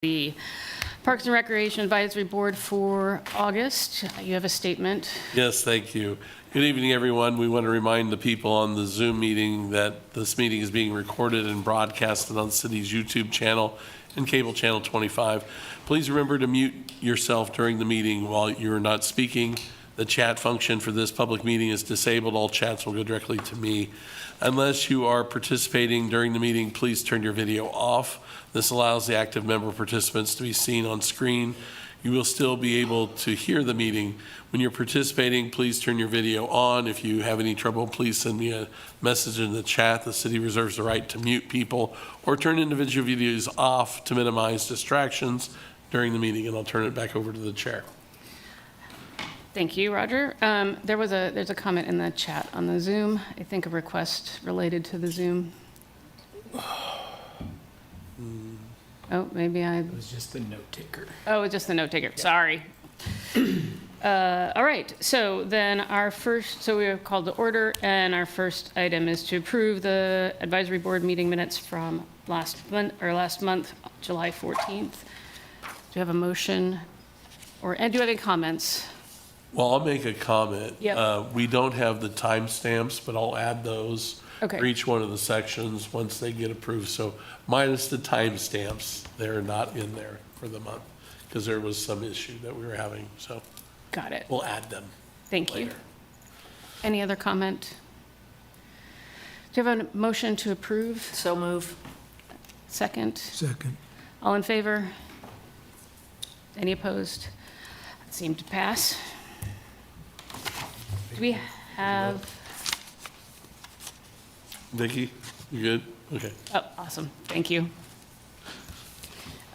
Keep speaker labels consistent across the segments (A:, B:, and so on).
A: The Parks and Recreation Advisory Board for August. You have a statement.
B: Yes, thank you. Good evening, everyone. We want to remind the people on the Zoom meeting that this meeting is being recorded and broadcasted on the city's YouTube channel and cable channel 25. Please remember to mute yourself during the meeting while you're not speaking. The chat function for this public meeting is disabled. All chats will go directly to me. Unless you are participating during the meeting, please turn your video off. This allows the active member participants to be seen on screen. You will still be able to hear the meeting. When you're participating, please turn your video on. If you have any trouble, please send me a message in the chat. The city reserves the right to mute people or turn individual videos off to minimize distractions during the meeting, and I'll turn it back over to the chair.
A: Thank you, Roger. There's a comment in the chat on the Zoom. I think a request related to the Zoom. Oh, maybe
C: It was just the note taker.
A: Oh, it's just the note taker. Sorry. All right. So then we have called to order, and our first item is to approve the advisory board meeting minutes from last month, July 14th. Do you have a motion, and do you have any comments?
B: Well, I'll make a comment.
A: Yep.
B: We don't have the timestamps, but I'll add those
A: Okay.
B: for each one of the sections once they get approved. So minus the timestamps, they're not in there for the month because there was some issue that we were having. So
A: Got it.
B: we'll add them
A: Thank you.
B: later.
A: Any other comment? Do you have a motion to approve?
D: So move.
A: Second?
C: Second.
A: All in favor? Any opposed? That seemed to pass. Do we have,
B: Vicki, you good? Okay.
A: oh, awesome, thank you.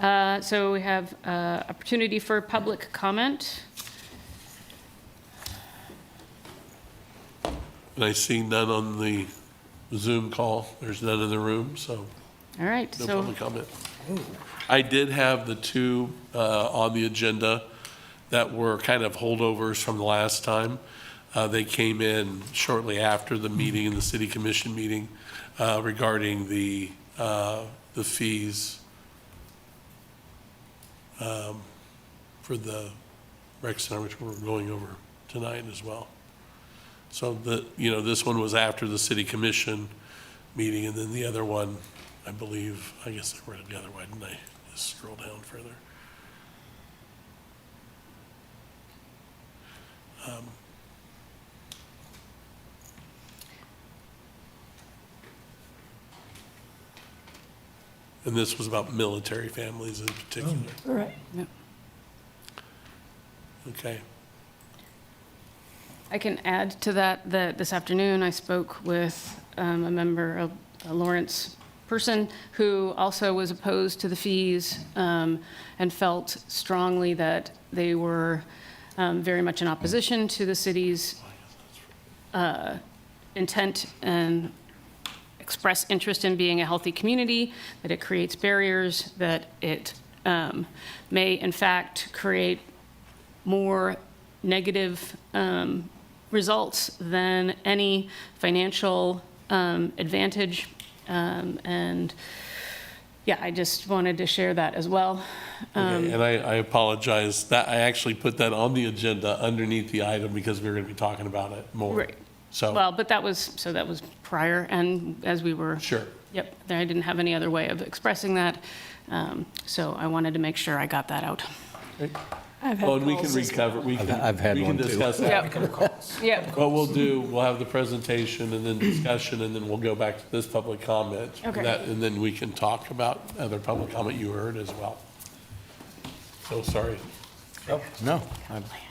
A: So we have opportunity for public comment.
B: And I see none on the Zoom call. There's none in the room, so
A: All right,
B: no
A: so,
B: public comment. I did have the two on the agenda that were kind of holdovers from the last time. They came in shortly after the meeting, in the city commission meeting, regarding the fees for the rec center, which we're going over tonight as well. So this one was after the city commission meeting, and then the other one, I believe, I guess I read it together. Why didn't I just scroll down further? And this was about military families in particular.
A: all right. Yep.
B: Okay.
A: I can add to that this afternoon I spoke with a member, a Lawrence person, who also was opposed to the fees and felt strongly that they were very much in opposition to the city's intent and express interest in being a healthy community, that it creates barriers, that it may in fact create more negative results than any financial advantage. And yeah, I just wanted to share that as well.
B: Okay, and I apologize, that I actually put that on the agenda underneath the item because we were going to be talking about it more.
A: Right.
B: So,
A: Well, but that was prior, and as we were.
B: sure.
A: Yep, I didn't have any other way of expressing that, so I wanted to make sure I got that out.
D: I've had
B: Well, and we can
D: calls as
B: recover, we can,
E: I've had
B: we can
E: one too.
B: discuss that.
A: Yep,
B: What we'll do, we'll have the presentation and then discussion, and then we'll go back to this public comment.
A: Okay.
B: And then we can talk about other public comment you heard as well. So sorry.
E: No,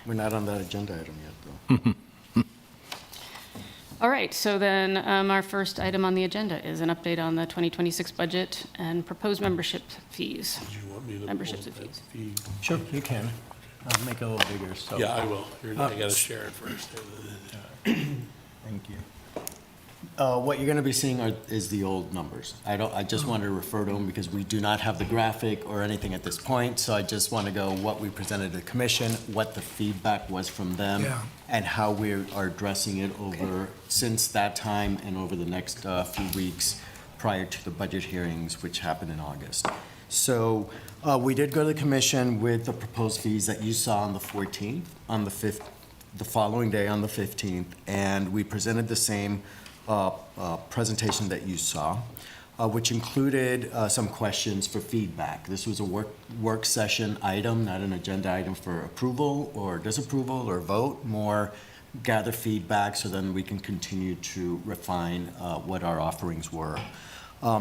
E: we're not on that agenda item yet, though.
A: all right, so then our first item on the agenda is an update on the 2026 budget and proposed membership fees.
B: Did you want me to?
A: Memberships
B: pull
A: and
B: that
A: fees.
B: fee?
E: Sure, you can. I'll make it a little bigger, so.
B: Yeah, I will. I gotta share it first.
E: Thank you. What you're gonna be seeing is the old numbers. I just want to refer to them because we do not have the graphic or anything at this point, so I just want to go what we presented to the commission, what the feedback was from them,
C: Yeah.
E: and how we are addressing it over, since that time and over the next few weeks prior to the budget hearings, which happen in August. So we did go to the commission with the proposed fees that you saw on the 14th, on the 5th, the following day on the 15th, and we presented the same presentation that you saw, which included some questions for feedback. This was a work session item, not an agenda item for approval or disapproval or vote, more gather feedback so then we can continue to refine what our offerings were.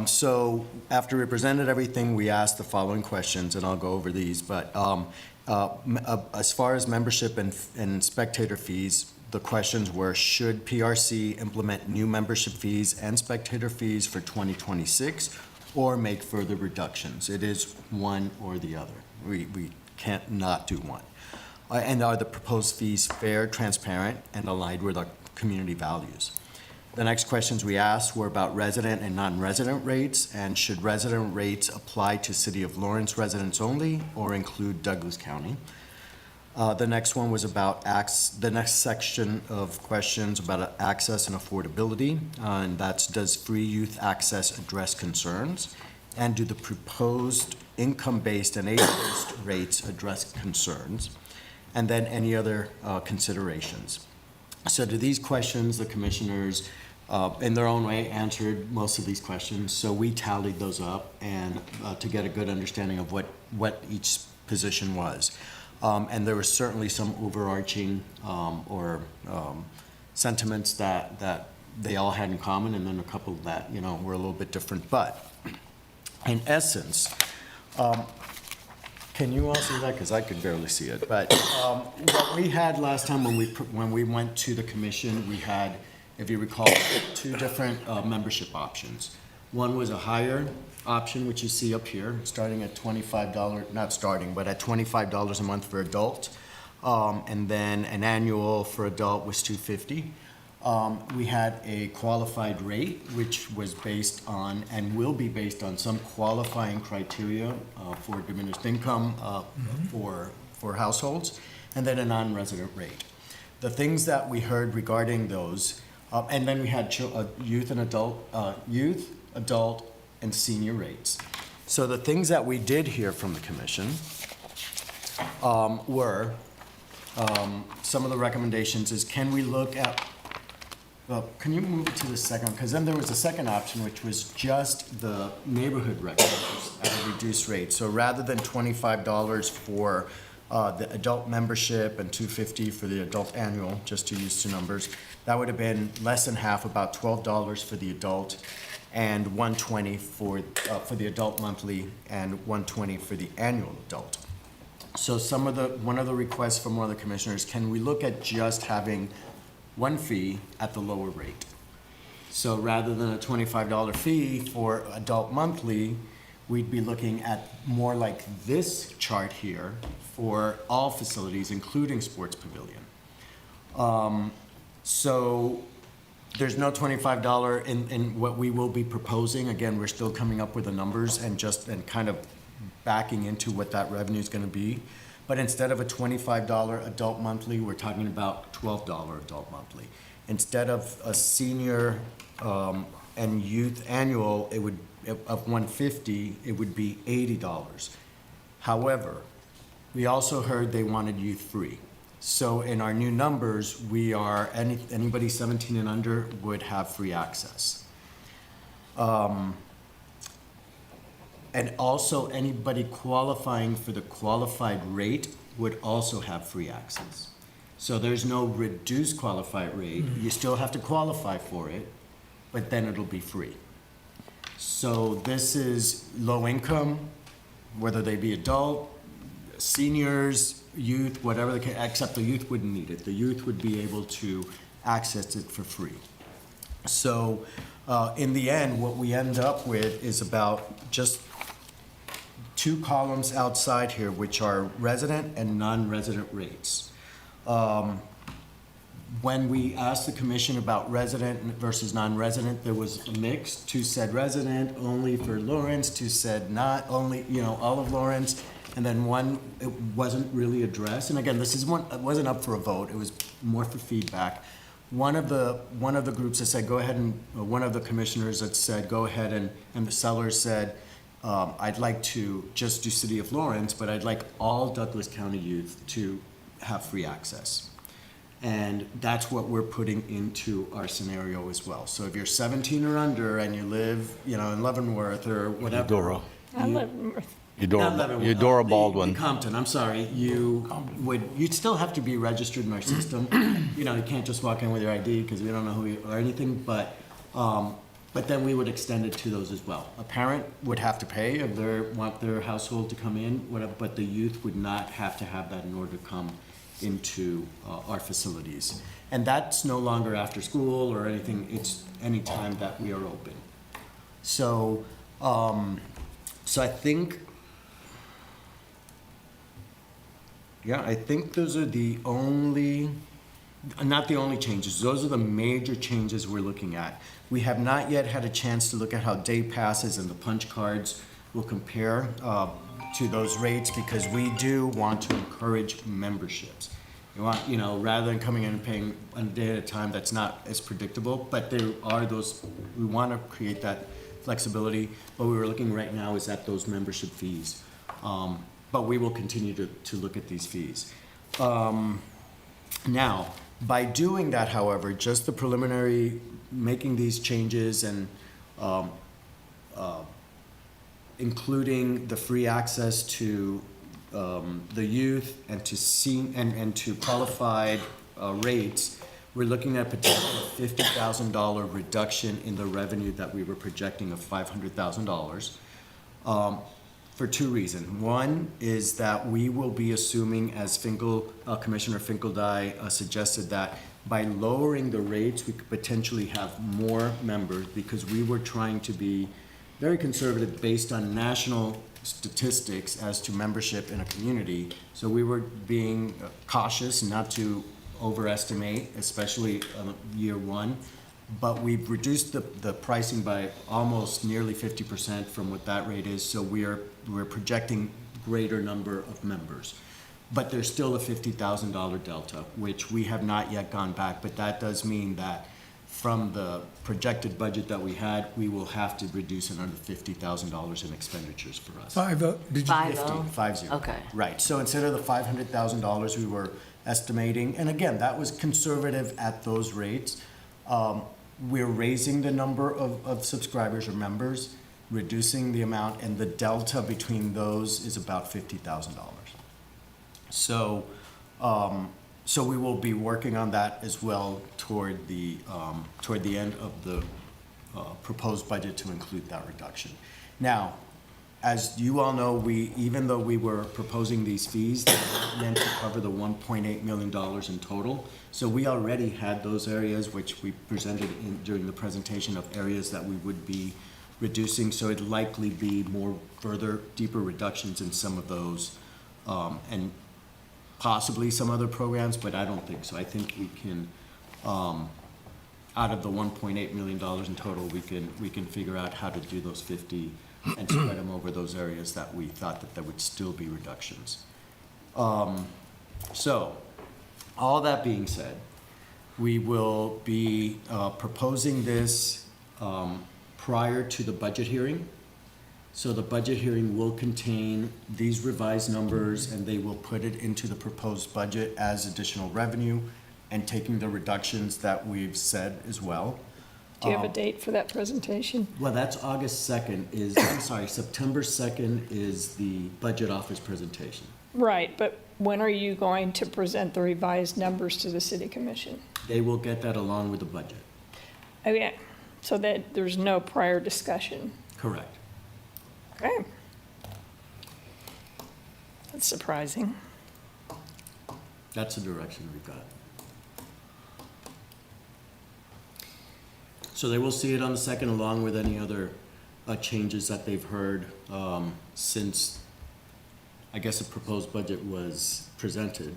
E: So after we presented everything, we asked the following questions, and I'll go over these. But as far as membership and spectator fees, the questions were, should PRC implement new membership fees and spectator fees for 2026 or make further reductions? It is one or the other. We can't not do one. And are the proposed fees fair, transparent, and aligned with our community values? The next questions we asked were about resident and non-resident rates, and should resident rates apply to City of Lawrence residents only or include Douglas County? The next one was about the next section of questions about access and affordability, and that's, does free youth access address concerns? And do the proposed income-based and age-based rates address concerns? And then any other considerations. So to these questions, the commissioners, in their own way, answered most of these questions. So we tallied those up and to get a good understanding of what each position was. And there were certainly some overarching sentiments that they all had in common, and then a couple that, were a little bit different. But in essence, can you all see that? Because I could barely see it. But what we had last time when we went to the commission, we had, if you recall, two different membership options. One was a higher option, which you see up here, starting at $25, not starting, but at $25 a month for adult. And then an annual for adult was $250. We had a qualified rate, which was based on, and will be based on, some qualifying criteria for diminished income for households, and then a non-resident rate. The things that we heard regarding those, and then we had youth, adult, and senior rates. So the things that we did hear from the commission were, some of the recommendations is, can we look at, well, can you move it to the second? Because then there was a second option, which was just the neighborhood regulators at a reduced rate. So rather than $25 for the adult membership and $250 for the adult annual, just to use two numbers, that would have been less than half, about $12 for the adult, and $120 for the adult monthly, and $120 for the annual adult. So one of the requests from one of the commissioners, can we look at just having one fee at the lower rate? So rather than a $25 fee for adult monthly, we'd be looking at more like this chart here for all facilities, including sports pavilion. So there's no $25 in what we will be proposing. Again, we're still coming up with the numbers and kind of backing into what that revenue is going to be. But instead of a $25 adult monthly, we're talking about $12 adult monthly. Instead of a senior and youth annual, of $150, it would be $80. However, we also heard they wanted youth free. So in our new numbers, we are, anybody 17 and under would have free access. And also anybody qualifying for the qualified rate would also have free access. So there's no reduced qualified rate. You still have to qualify for it, but then it'll be free. So this is low income, whether they be adult, seniors, youth, whatever the case, except the youth wouldn't need it. The youth would be able to access it for free. So in the end, what we end up with is about just two columns outside here, which are resident and non-resident rates. When we asked the commission about resident versus non-resident, there was a mix. Two said resident only for Lawrence, two said not only, all of Lawrence, and then one, it wasn't really addressed. And again, this is one, it wasn't up for a vote, it was more for feedback. One of the groups that said, go ahead and, one of the commissioners that said, go ahead and the sellers said, I'd like to just do City of Lawrence, but I'd like all Douglas County youth to have free access. And that's what we're putting into our scenario as well. So if you're 17 or under and you live, you know, in Leavenworth or whatever.
C: Eudora.
E: Not Leavenworth,
C: Eudora
E: the
C: Baldwin.
E: Compton, I'm sorry, you'd still have to be registered in our system. You know, you can't just walk in with your ID because we don't know who you are or anything, but then we would extend it to those as well. A parent would have to pay if they want their household to come in, whatever, but the youth would not have to have that in order to come into our facilities. And that's no longer after school or anything, it's any time that we are open. So, I think, I think those are the only, not the only changes, those are the major changes we're looking at. We have not yet had a chance to look at how day passes and the punch cards will compare to those rates, because we do want to encourage memberships. You want, you know, rather than coming in and paying a day at a time, that's not as predictable, but there are those, we want to create that flexibility. What we were looking right now is at those membership fees. But we will continue to look at these fees. Now, by doing that, however, just the preliminary, making these changes and including the free access to the youth and to and to qualified rates, we're looking at a potential $50,000 reduction in the revenue that we were projecting of $500,000. For two reasons. One is that we will be assuming, as Commissioner Finkeldye suggested, that by lowering the rates, we could potentially have more members, because we were trying to be very conservative based on national statistics as to membership in a community. So we were being cautious not to overestimate, especially year one. But we've reduced the pricing by almost nearly 50% from what that rate is. So we're projecting greater number of members. But there's still a $50,000 delta, which we have not yet gone back. But that does mean that from the projected budget that we had, we will have to reduce another $50,000 in expenditures for us.
D: 50, did you?
E: 50.
F: Okay.
E: Right, so instead of the $500,000 we were estimating, and again, that was conservative at those rates, we're raising the number of subscribers or members, reducing the amount, and the delta between those is about $50,000. So, so we will be working on that as well toward the end of the proposed budget to include that reduction. Now, as you all know, even though we were proposing these fees, they were meant to cover the $1.8 million in total. So we already had those areas which we presented during the presentation of areas that we would be reducing. So it'd likely be more deeper reductions in some of those, and possibly some other programs, but I don't think so. I think we can, out of the $1.8 million in total, we can figure out how to do those 50 and spread them over those areas that we thought that there would still be reductions. So, all that being said, we will be proposing this prior to the budget hearing. So the budget hearing will contain these revised numbers, and they will put it into the proposed budget as additional revenue and taking the reductions that we've said as well.
D: Do you have a date for that presentation?
E: Well, that's August 2nd September 2nd is the budget office presentation.
D: Right, but when are you going to present the revised numbers to the city commission?
E: They will get that along with the budget.
D: Okay, so that there's no prior discussion.
E: Correct.
D: Okay. That's surprising.
E: That's the direction we've got. So they will see it on the 2nd along with any other changes that they've heard since, I guess, the proposed budget was presented.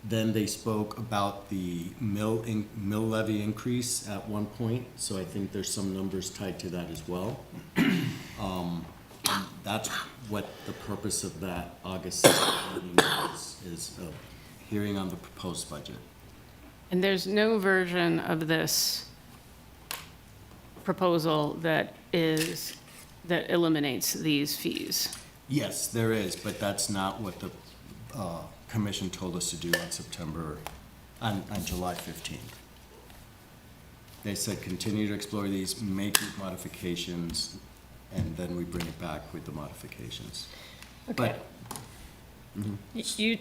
E: Then they spoke about the mill levy increase at one point, so I think there's some numbers tied to that as well. That's what the purpose of that August meeting is a hearing on the proposed budget.
A: And there's no version of this proposal that is that eliminates these fees.
E: Yes, there is, but that's not what the commission told us to do on July 15th. They said, continue to explore these, make modifications, and then we bring it back with the modifications.
D: Okay.
E: But
D: You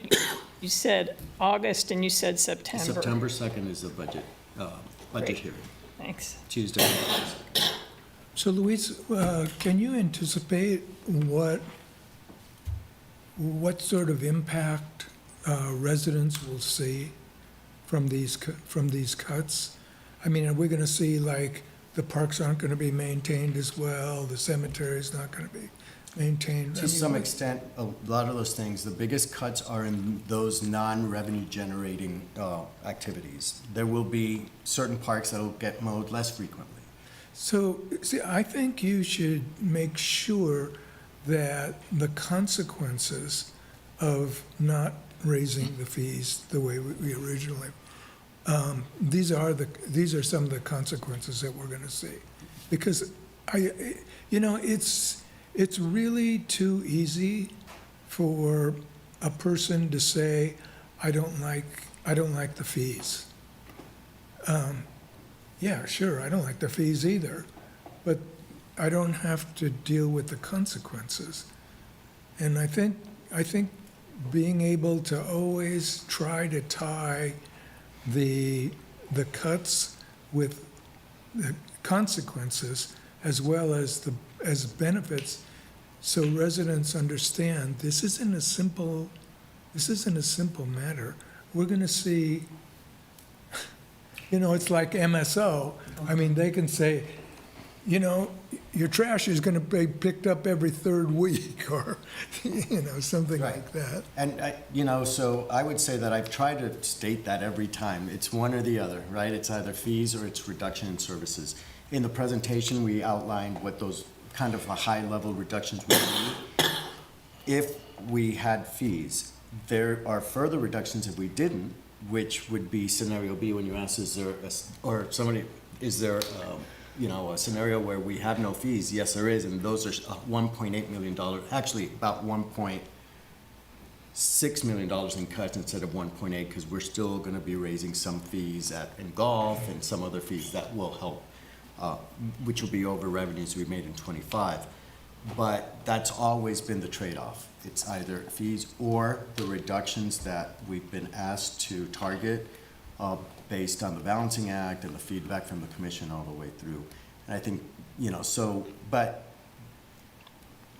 D: said August and you said September.
E: September 2nd is the budget
D: Great.
E: hearing,
D: Thanks.
E: Tuesday.
C: So Louise, can you anticipate what sort of impact residents will see from these cuts? I mean, are we going to see, like, the parks aren't going to be maintained as well, the cemetery's not going to be maintained? I
E: To
C: mean,
E: some extent, a lot of those things, the biggest cuts are in those non-revenue generating activities. There will be certain parks that will get mowed less frequently.
C: So, see, I think you should make sure that the consequences of not raising the fees the way we originally, these are some of the consequences that we're going to see. Because it's really too easy for a person to say, I don't like the fees. Yeah, sure, I don't like the fees either, but I don't have to deal with the consequences. And I think being able to always try to tie the cuts with the consequences as well as benefits, so residents understand this isn't a simple matter. We're going to see, it's like MSO. I mean, they can say, your trash is going to be picked up every third week, or, something
E: Right.
C: like that.
E: And, so I would say that I've tried to state that every time. It's one or the other, right? It's either fees or it's reduction in services. In the presentation, we outlined what those kind of high-level reductions would be. If we had fees, there are further reductions if we didn't, which would be scenario B when you ask, is there a scenario where we have no fees? Yes, there is, and those are $1.8 million, actually about $1.6 million in cuts instead of 1.8, because we're still going to be raising some fees in golf and some other fees that will help, which will be over revenues we made in '25. But that's always been the trade-off. It's either fees or the reductions that we've been asked to target based on the Balancing Act and the feedback from the commission all the way through. And I think, but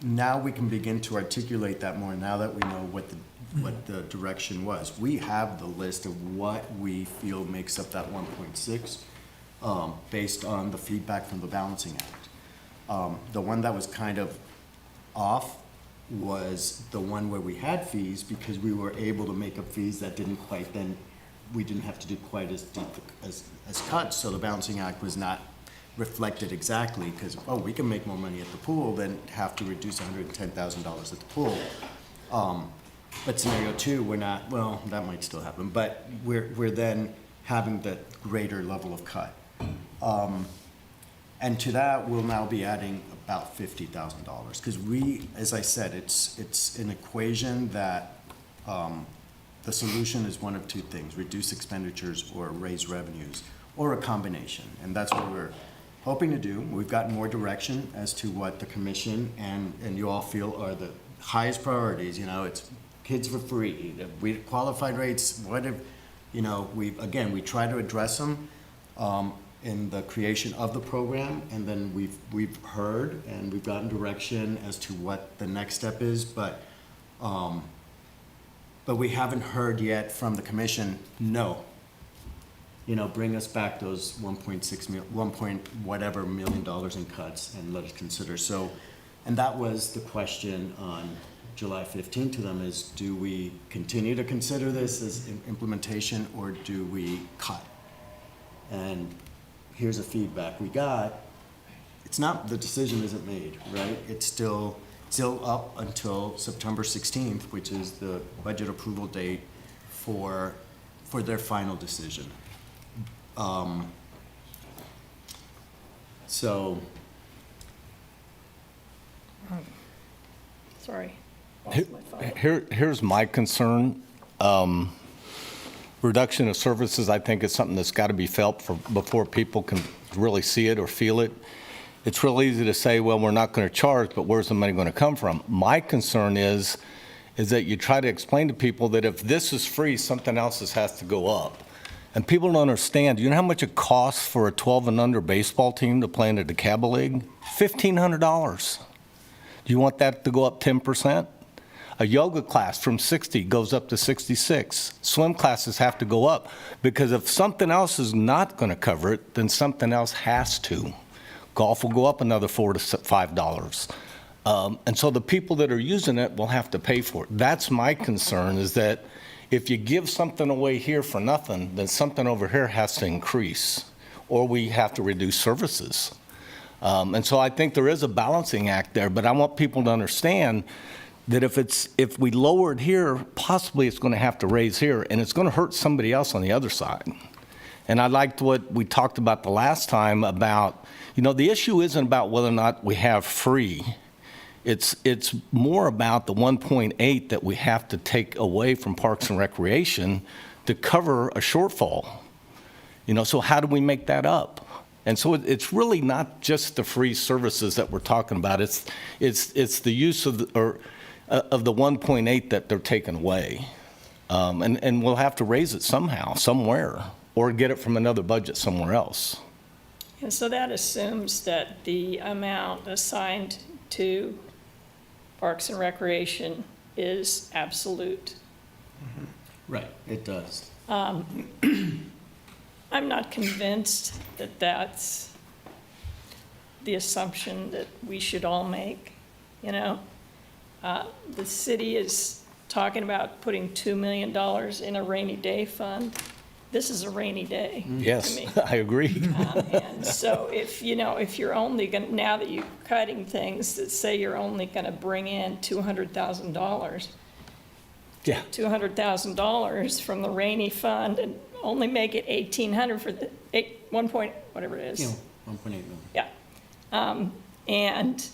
E: now we can begin to articulate that more now that we know what the direction was. We have the list of what we feel makes up that 1.6 based on the feedback from the Balancing Act. The one that was kind of off was the one where we had fees, because we were able to make up fees that didn't quite we didn't have to do quite as deep as cuts, so the Balancing Act was not reflected exactly, because, we can make more money at the pool than have to reduce $110,000 at the pool. But scenario two, we're not, that might still happen, but we're then having the greater level of cut. And to that, we'll now be adding about $50,000, because as I said, it's an equation that the solution is one of two things: reduce expenditures or raise revenues, or a combination. And that's what we're hoping to do. We've gotten more direction as to what the commission and you all feel are the highest priorities. It's kids for free, qualified rates, we try to address them in the creation of the program, and then we've heard and we've gotten direction as to what the next step is, but we haven't heard yet from the commission, no. Bring us back those 1.6 million, 1 point whatever million dollars in cuts, and let us consider. So, and that was the question on July 15th to them, is do we continue to consider this as implementation, or do we cut? And here's the feedback we got. It's not, the decision isn't made, right? It's still up until September 16th, which is the budget approval date for their final decision. So
D: Sorry. Lost my phone.
F: Here's my concern. Reduction of services, I think, is something that's got to be felt before people can really see it or feel it. It's real easy to say, well, we're not going to charge, but where's the money going to come from? My concern is that you try to explain to people that if this is free, something else has to go up. And people don't understand. Do you know how much it costs for a 12 and under baseball team to play in a DeKalb League? $1,500. Do you want that to go up 10%? A yoga class from 60 goes up to 66. Swim classes have to go up because if something else is not going to cover it, then something else has to. Golf will go up another $4 to $5. And so the people that are using it will have to pay for it. That's my concern, is that if you give something away here for nothing, then something over here has to increase, or we have to reduce services. And so I think there is a balancing act there, but I want people to understand that if we lower it here, possibly it's going to have to raise here, and it's going to hurt somebody else on the other side. And I liked what we talked about the last time about, the issue isn't about whether or not we have free. It's more about the 1.8 that we have to take away from Parks and Recreation to cover a shortfall. So how do we make that up? And so it's really not just the free services that we're talking about. It's the use of the 1.8 that they're taking away. And we'll have to raise it somehow, somewhere, or get it from another budget somewhere else.
D: And so that assumes that the amount assigned to Parks and Recreation is absolute.
E: Right, it does.
D: I'm not convinced that that's the assumption that we should all make, The city is talking about putting $2 million in a rainy day fund. This is a rainy day to
F: Yes,
D: me.
F: I agree.
D: And so if you're only going, now that you're cutting things that say you're only going to bring in $200,000,
F: Yeah.
D: $200,000 from the rainy fund and only make it 1,800 for the 1 point, whatever it is.
E: 1.8 million.
D: Yeah. And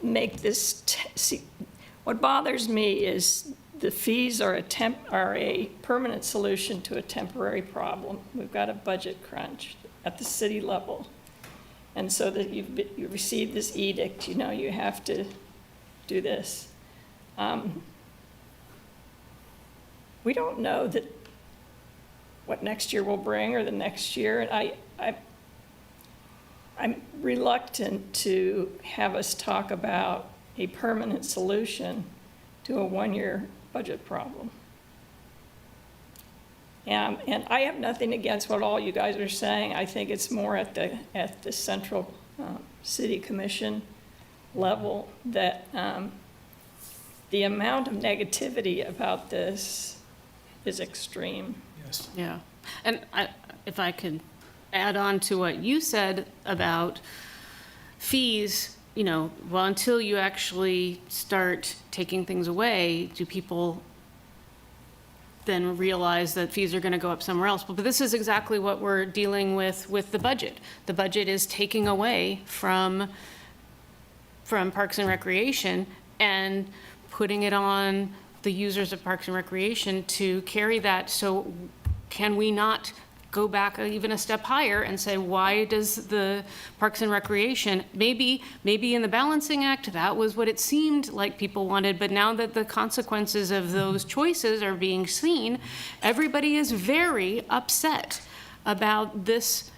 D: make this, see, what bothers me is the fees are a permanent solution to a temporary problem. We've got a budget crunch at the city level. And so that you receive this edict, you have to do this. We don't know what next year will bring or the next year. And I'm reluctant to have us talk about a permanent solution to a one-year budget problem. And I have nothing against what all you guys are saying. I think it's more at the central city commission level that the amount of negativity about this is extreme.
G: Yes.
A: Yeah. And if I could add on to what you said about fees, well, until you actually start taking things away, do people then realize that fees are going to go up somewhere else? But this is exactly what we're dealing with the budget. The budget is taking away from Parks and Recreation and putting it on the users of Parks and Recreation to carry that. So can we not go back even a step higher and say, why does the Parks and Recreation, maybe in the balancing act, that was what it seemed like people wanted, but now that the consequences of those choices are being seen, everybody is very upset about this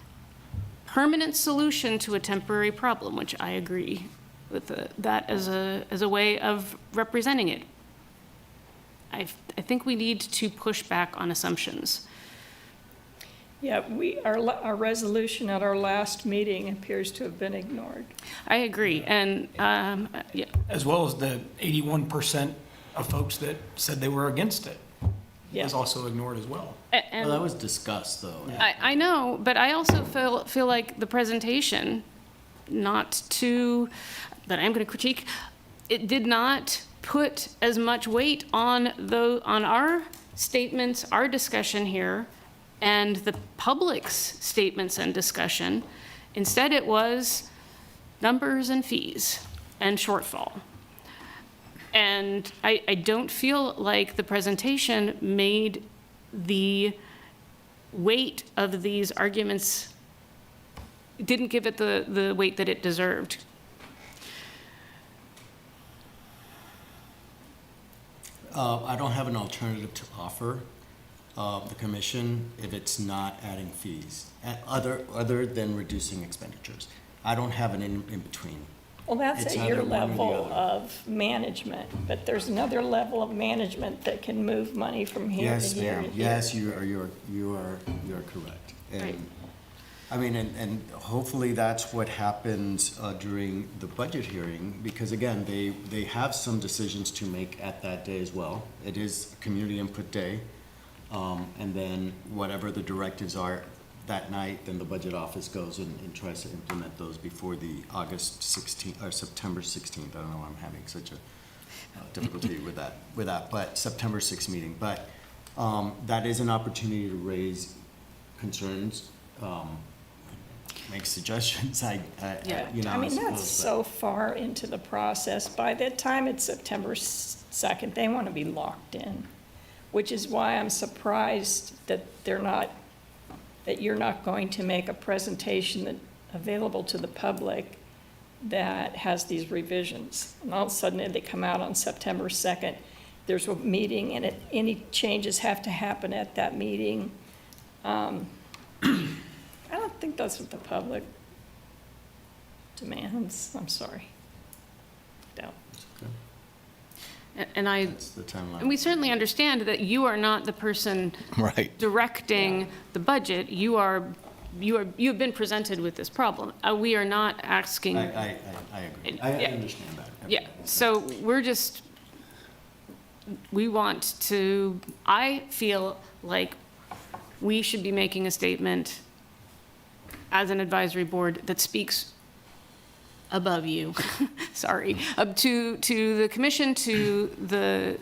A: permanent solution to a temporary problem, which I agree with that as a way of representing it. I think we need to push back on assumptions.
D: Yeah, our resolution at our last meeting appears to have been ignored.
A: I agree, and yeah.
G: As well as the 81% of folks that said they were against it
D: Yeah.
G: was also ignored as well.
A: And
E: Well, that was discussed, though.
A: I know, but I also feel like the presentation, that I'm going to critique, it did not put as much weight on our statements, our discussion here, and the public's statements and discussion. Instead, it was numbers and fees and shortfall. And I don't feel like the presentation made the weight of these arguments, didn't give it the weight that it deserved.
E: I don't have an alternative to offer the commission if it's not adding fees, other than reducing expenditures. I don't have an in between.
D: Well, that's
E: It's
D: at your
E: either one or the
D: level
E: other.
D: of management, but there's another level of management that can move money from here to
E: Yes,
D: here
E: ma'am.
D: to here.
E: Yes, you are correct. And,
A: Right.
E: I mean, and hopefully that's what happens during the budget hearing, because again, they have some decisions to make at that day as well. It is community input day. And then whatever the directives are that night, then the budget office goes and tries to implement those before the August 16th, or September 16th. I don't know why I'm having such a difficulty with that, but September 6th meeting. But that is an opportunity to raise concerns, make suggestions,
A: Yeah.
E: you know.
D: I mean,
E: suppose,
D: that's
E: but-
D: so far into the process. By the time it's September 2nd, they want to be locked in, which is why I'm surprised that you're not going to make a presentation that available to the public that has these revisions. And all of a sudden, they come out on September 2nd, there's a meeting, and any changes have to happen at that meeting. I don't think that's what the public demands. I'm sorry. Don't.
A: And I,
E: That's the timeline.
A: and we certainly understand that you are not the person
F: Right.
A: directing the budget. You have been presented with this problem. We are not asking.
E: I agree. I
A: Yeah.
E: understand that.
A: Yeah, so we want to, I feel like we should be making a statement as an advisory board that speaks above you, sorry, to the commission, to the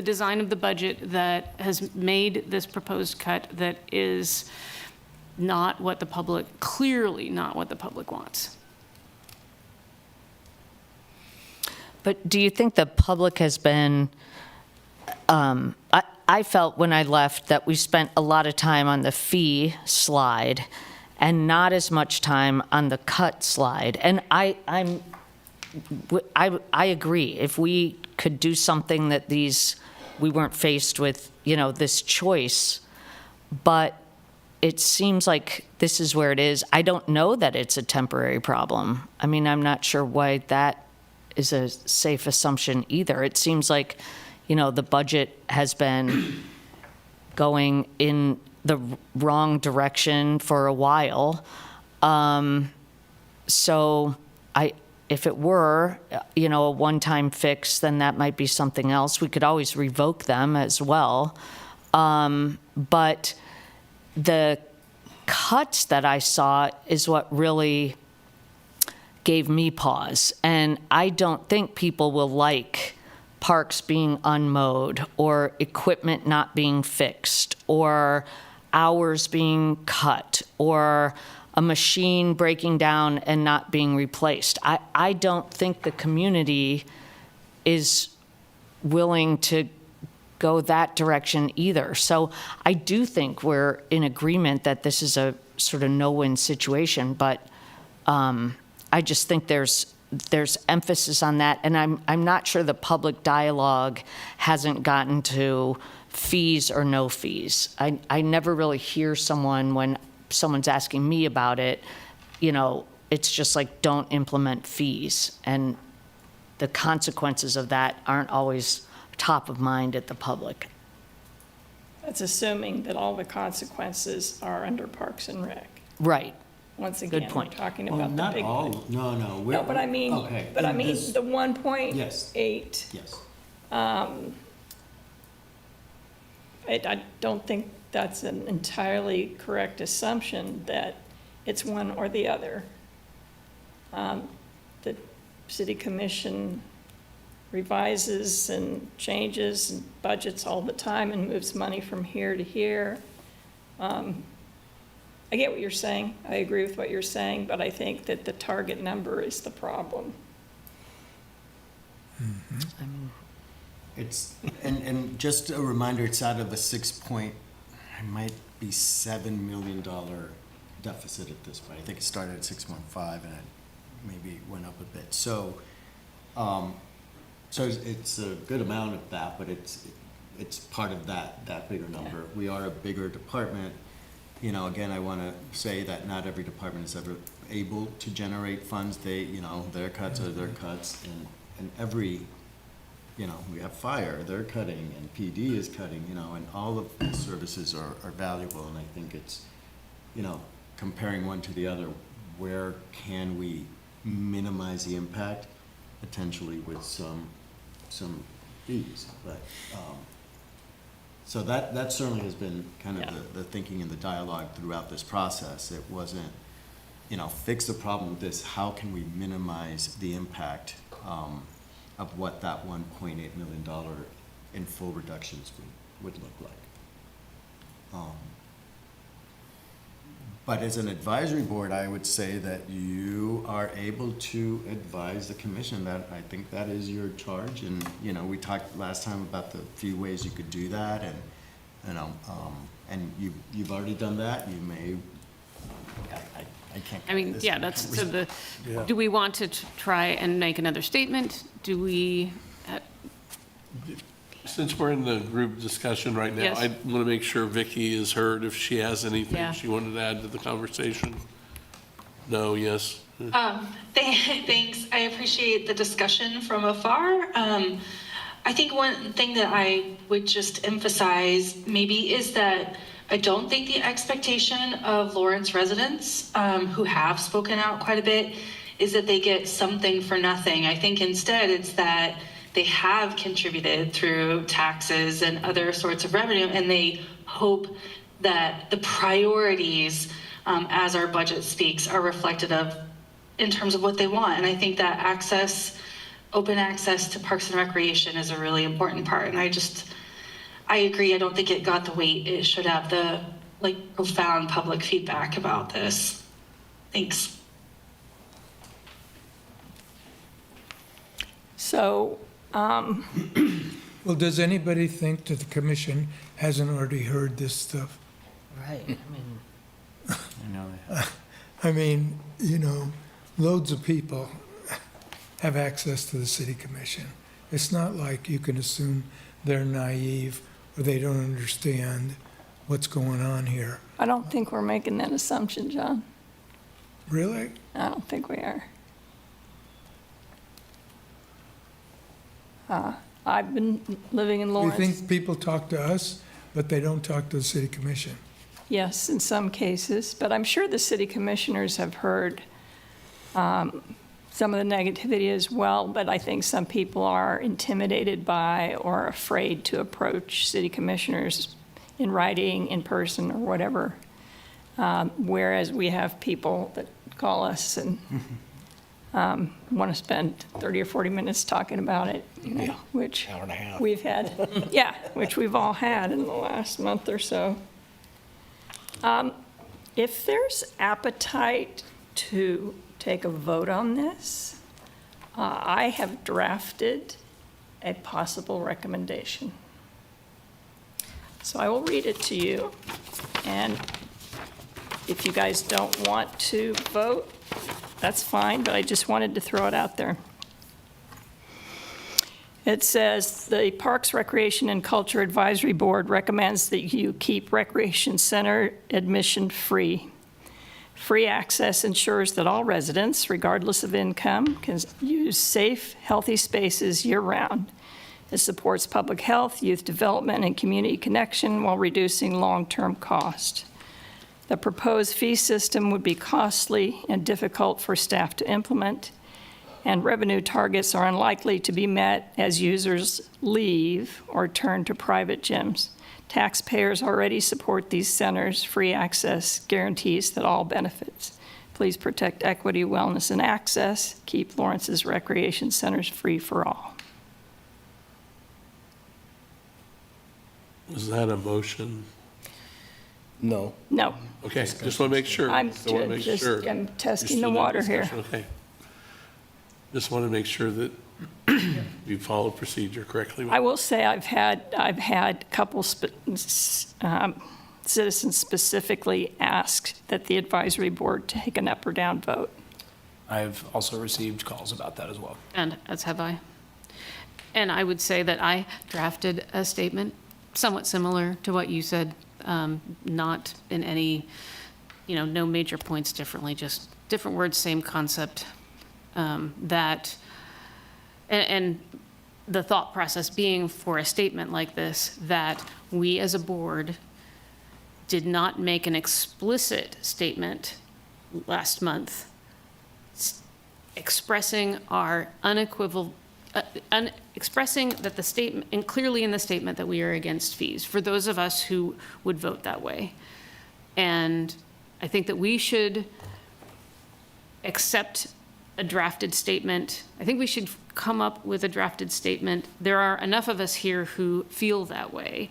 A: design of the budget that has made this proposed cut that is not what the public, clearly not what the public wants.
H: But do you think the public has been, I felt when I left that we spent a lot of time on the fee slide and not as much time on the cut slide. And I agree. If we could do something that we weren't faced with, this choice, but it seems like this is where it is. I don't know that it's a temporary problem. I mean, I'm not sure why that is a safe assumption either. It seems like, the budget has been going in the wrong direction for a while. So if it were, a one-time fix, then that might be something else. We could always revoke them as well. But the cuts that I saw is what really gave me pause. And I don't think people will like parks being unmowed or equipment not being fixed or hours being cut or a machine breaking down and not being replaced. I don't think the community is willing to go that direction either. So I do think we're in agreement that this is a sort of no-win situation, but I just think there's emphasis on that, and I'm not sure the public dialogue hasn't gotten to fees or no fees. I never really hear someone, when someone's asking me about it, it's just like, don't implement fees, and the consequences of that aren't always top of mind at the public.
D: That's assuming that all the consequences are under Parks and Rec.
H: Right.
D: Once
H: Good
D: again, we're
H: point.
D: talking
E: Well,
D: about the
E: not
D: big.
E: all, no.
D: No, but I mean,
E: okay,
D: the
E: this-
D: 1.8.
E: Yes.
D: I don't think that's an entirely correct assumption that it's one or the other. The city commission revises and changes and budgets all the time and moves money from here to here. I get what you're saying. I agree with what you're saying, but I think that the target number is the problem.
E: It's, and just a reminder, it's out of a it might be $7 million deficit at this point. I think it started at 6.5 and it maybe went up a bit. So, so it's a good amount of that, but it's part of that bigger number. We are a bigger department. You know, again, I want to say that not every department is ever able to generate funds. They, you know, their cuts are their cuts, and every, you know, we have fire, they're cutting, and PD is cutting, you know, and all of these services are valuable, and I think it's, you know, comparing one to the other, where can we minimize the impact, potentially with some fees, but, so that certainly has been kind of the thinking and the dialogue throughout this process. It wasn't, you know, fix the problem with this, how can we minimize the impact of what that $1.8 million in full reductions would look like. But as an advisory board, I would say that you are able to advise the commission. That, I think that is your charge. And, you know, we talked last time about the few ways you could do that, and, you know, and you've already done that. You may, I can't.
A: I mean,
E: this-
A: yeah, that's, so do we want to try and make another statement? Do we,
B: Since we're in the group discussion right now,
A: Yes.
B: I want to make sure Vicky is heard if she has anything
A: Yeah.
B: she wanted to add to the conversation. No, yes?
I: Thanks. I appreciate the discussion from afar. I think one thing that I would just emphasize maybe is that I don't think the expectation of Lawrence residents who have spoken out quite a bit is that they get something for nothing. I think instead it's that they have contributed through taxes and other sorts of revenue, and they hope that the priorities, as our budget speaks, are reflected of in terms of what they want. And I think that open access to parks and recreation is a really important part. And I agree. I don't think it got the weight it should have, the profound public feedback about this. Thanks.
D: So,
C: Well, does anybody think that the commission hasn't already heard this stuff?
H: Right, I mean.
E: I know.
C: I mean, you know, loads of people have access to the city commission. It's not like you can assume they're naive or they don't understand what's going on here.
D: I don't think we're making that assumption, John.
C: Really?
D: I don't think we are. I've been living in
C: You
D: Lawrence.
C: think people talk to us, but they don't talk to the city commission?
D: Yes, in some cases, but I'm sure the city commissioners have heard some of the negativity as well, but I think some people are intimidated by or afraid to approach city commissioners in writing, in person, or whatever, whereas we have people that call us and want to spend 30 or 40 minutes talking about it, you know, which
F: Hour and a half.
D: we've had, which we've all had in the last month or so. If there's appetite to take a vote on this, I have drafted a possible recommendation. So I will read it to you, and if you guys don't want to vote, that's fine, but I just wanted to throw it out there. It says, the Parks, Recreation, and Culture Advisory Board recommends that you keep Recreation Center admission free. Free access ensures that all residents, regardless of income, can use safe, healthy spaces year-round. It supports public health, youth development, and community connection while reducing long-term cost. The proposed fee system would be costly and difficult for staff to implement, and revenue targets are unlikely to be met as users leave or turn to private gyms. Taxpayers already support these centers. Free access guarantees that all benefits. Please protect equity, wellness, and access. Keep Lawrence's recreation centers free for all.
B: Is that a motion?
F: No.
D: No,
B: Okay, just want to make sure.
D: I'm
B: Just wanna make
D: just,
B: sure.
D: I'm testing
B: You're
D: the
B: still in
D: water here.
B: discussion, Okay. Just want to make sure that you follow procedure correctly.
D: I will say I've had a couple citizens specifically ask that the advisory board take an up or down vote.
G: I've also received calls about that as well.
A: And as have I. And I would say that I drafted a statement somewhat similar to what you said, not in any, no major points differently, just different words, same concept. And the thought process being for a statement like this, that we as a board did not make an explicit statement last month expressing our unequivocal, expressing that the statement, and clearly in the statement that we are against fees, for those of us who would vote that way. And I think that we should accept a drafted statement. I think we should come up with a drafted statement. There are enough of us here who feel that way,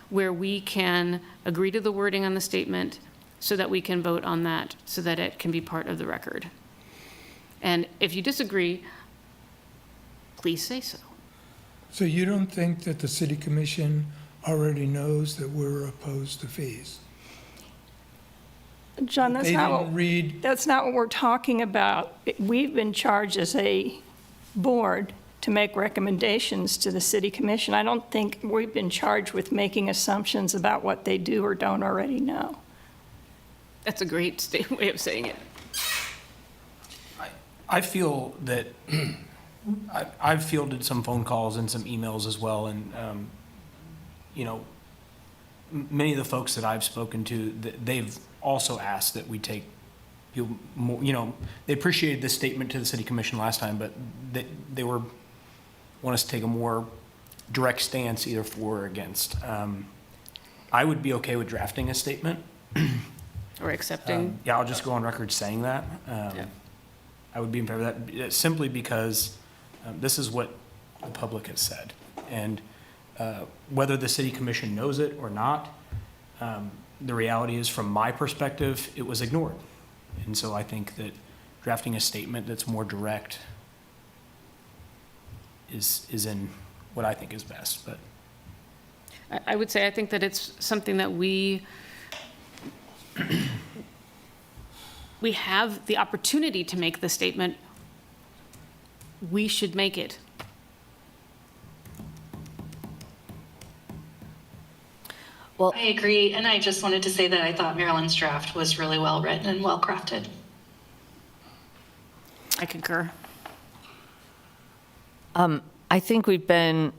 A: where we can agree to the wording on the statement so that we can vote on that, so that it can be part of the record. And if you disagree, please say so.
C: So you don't think that the city commission already knows that we're opposed to fees?
D: John, that's
C: They
D: not
C: didn't
D: what,
C: read,
D: that's not what we're talking about. We've been charged as a board to make recommendations to the city commission. I don't think we've been charged with making assumptions about what they do or don't already know.
A: That's a great way of saying it.
G: I feel that I've fielded some phone calls and some emails as well, and many of the folks that I've spoken to, they've also asked that we take people more. They appreciated this statement to the city commission last time, but they want us to take a more direct stance, either for or against. I would be okay with drafting a statement.
A: Or accepting.
G: Yeah, I'll just go on record saying that.
A: Yeah.
G: I would be in favor of that, simply because this is what the public has said. And whether the city commission knows it or not, the reality is, from my perspective, it was ignored. And so I think that drafting a statement that's more direct is in what I think is best. But
A: I would say I think that it's something that we have the opportunity to make the statement. We should make it.
H: Well,
I: I agree, and I just wanted to say that I thought Marilyn's draft was really well written and well crafted.
A: I concur.
H: I think we've been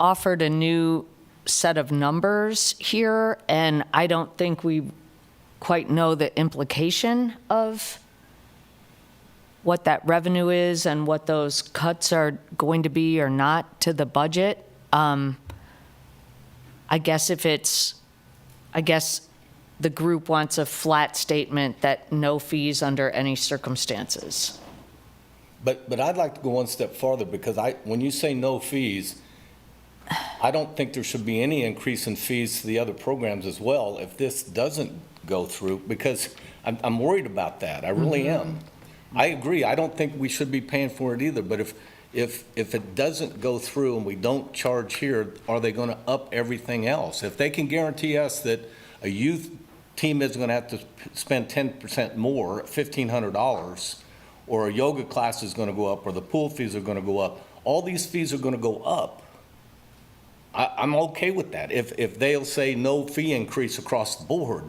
H: offered a new set of numbers here, and I don't think we quite know the implication of what that revenue is and what those cuts are going to be or not to the budget. I guess the group wants a flat statement that no fees under any circumstances.
F: But I'd like to go one step farther, because when you say no fees, I don't think there should be any increase in fees to the other programs as well if this doesn't go through, because I'm worried about that. I really am. I agree. I don't think we should be paying for it either, but if it doesn't go through and we don't charge here, are they going to up everything else? If they can guarantee us that a youth team isn't going to have to spend 10% more, $1,500, or a yoga class is going to go up, or the pool fees are going to go up, all these fees are going to go up. I'm okay with that if they'll say no fee increase across the board.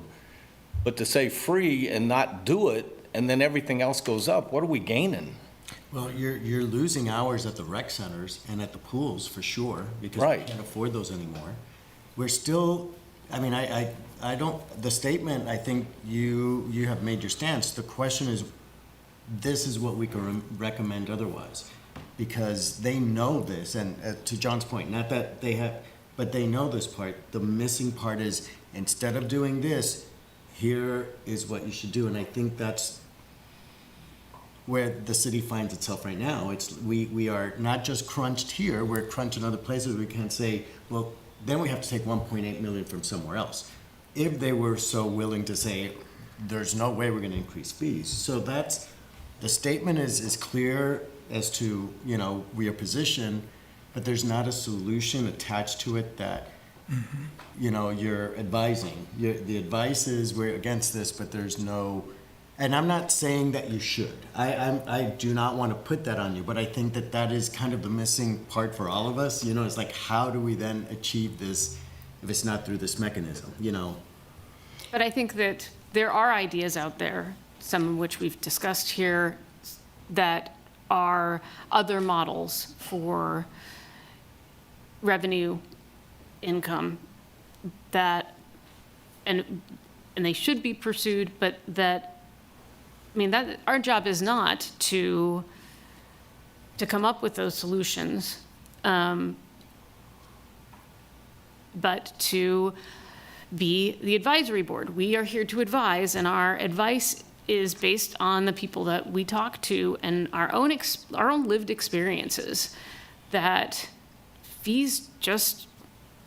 F: But to say free and not do it, and then everything else goes up, what are we gaining?
E: Well, you're losing hours at the rec centers and at the pools for sure, because we
F: Right.
E: can't afford those anymore. We're still, I mean, I don't, the statement, I think you have made your stance. The question is, this is what we can recommend otherwise, because they know this, and to John's point, not that they have, but they know this part. The missing part is, instead of doing this, here is what you should do. And I think that's where the city finds itself right now. It's we are not just crunched here, we're crunched in other places. We can't say, well, then we have to take 1.8 million from somewhere else. if they were so willing to say, there's no way we're gonna increase fees. So that's, the statement is clear as to, you know, we are positioned, but there's not a solution attached to it that, you know, you're advising. The advice is, we're against this, but there's no, and I'm not saying that you should. I do not want to put that on you, but I think that that is kind of the missing part for all of us. You know, it's like, how do we then achieve this if it's not through this mechanism, you know?
A: But I think that there are ideas out there, some of which we've discussed here, that are other models for revenue, income, that, and they should be pursued, but that, I mean, that, our job is not to come up with those solutions, but to be the advisory board. We are here to advise, and our advice is based on the people that we talk to and our own lived experiences, that fees just,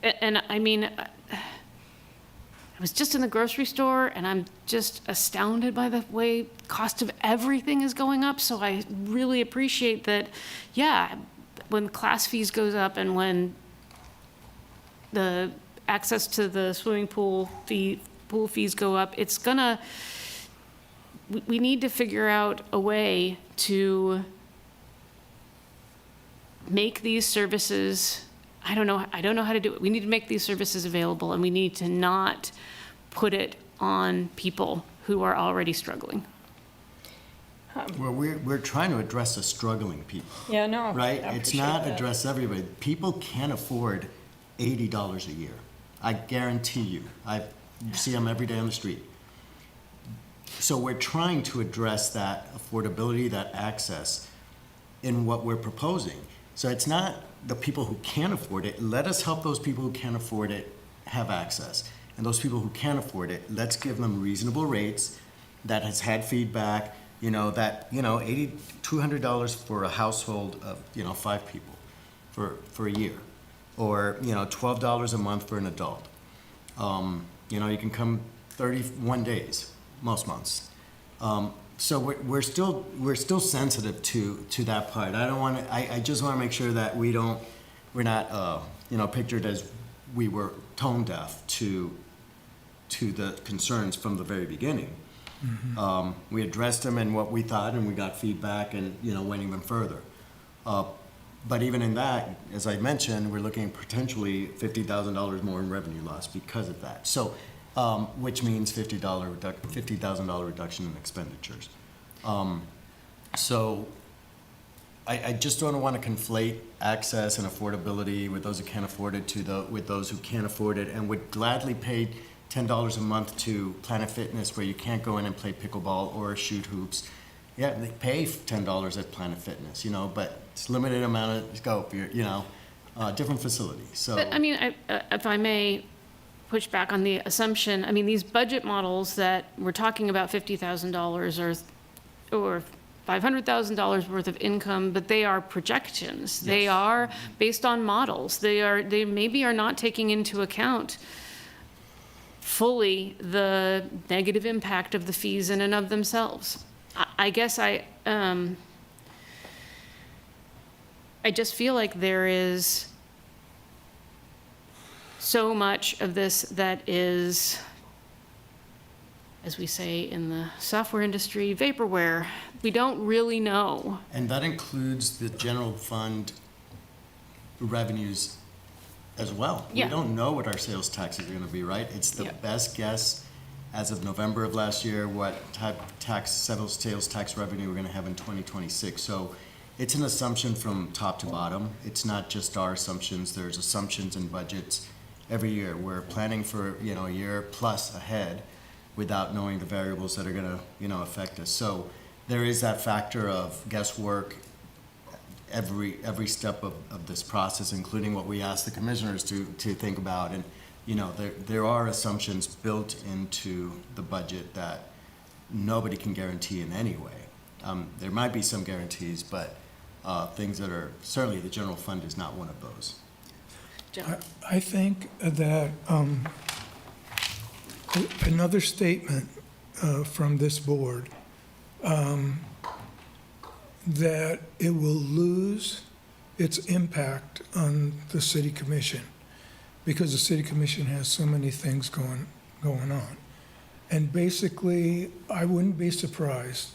A: and I mean, I was just in the grocery store and I'm just astounded by the way cost of everything is going up. So I really appreciate that, yeah, when class fees goes up and when the access to the swimming pool fees go up, it's gonna, we need to figure out a way to make these services, I don't know how to do it. We need to make these services available, and we need to not put it on people who are already struggling.
E: Well, we're trying to address the struggling people,
D: Yeah, no.
E: right?
D: I
E: It's
D: appreciate
E: not
D: that.
E: address everybody. People can't afford $80 a year. I guarantee you. I see them every day on the street. So we're trying to address that affordability, that access in what we're proposing. So it's not the people who can't afford it. Let us help those people who can't afford it have access. And those people who can't afford it, let's give them reasonable rates that has had feedback, you know, that, you know, $200 for a household of, you know, 5 people for a year. Or, you know, $12 a month for an adult. You know, you can come 31 days, most months. So we're still sensitive to that part. I don't want to, I just want to make sure that we're not, you know, pictured as we were tone deaf to the concerns from the very beginning. We addressed them in what we thought, and we got feedback, and, you know, went even further. But even in that, as I mentioned, we're looking at potentially $50,000 more in revenue loss because of that. So, which means $50,000 reduction in expenditures. So I just don't want to conflate access and affordability with those who can't afford it with those who can't afford it and would gladly pay $10 a month to Planet Fitness, where you can't go in and play pickleball or shoot hoops. Yeah, they pay $10 at Planet Fitness, you know, but it's limited amount of scope, you know, different facilities, so.
A: But I mean, if I may push back on the assumption, I mean, these budget models that we're talking about $50,000 or $500,000 worth of income, but they are projections. They
E: Yes.
A: are based on models. They maybe are not taking into account fully the negative impact of the fees in and of themselves. I guess I just feel like there is so much of this that is, as we say in the software industry, vaporware. We don't really know.
E: And that includes the general fund revenues as well.
A: Yeah.
E: We don't know what our sales taxes are gonna be, right? It's the
A: Yeah.
E: best guess as of November of last year, what type of sales tax revenue we're gonna have in 2026. So it's an assumption from top to bottom. It's not just our assumptions. There's assumptions and budgets every year. We're planning for, you know, a year plus ahead without knowing the variables that are gonna, you know, affect us. So there is that factor of guesswork every step of this process, including what we ask the commissioners to think about. And, you know, there are assumptions built into the budget that nobody can guarantee in any way. There might be some guarantees, but things that are, certainly the general fund is not one of those.
A: Joe?
C: I think that another statement from this board, that it will lose its impact on the city commission because the city commission has so many things going on. And basically, I wouldn't be surprised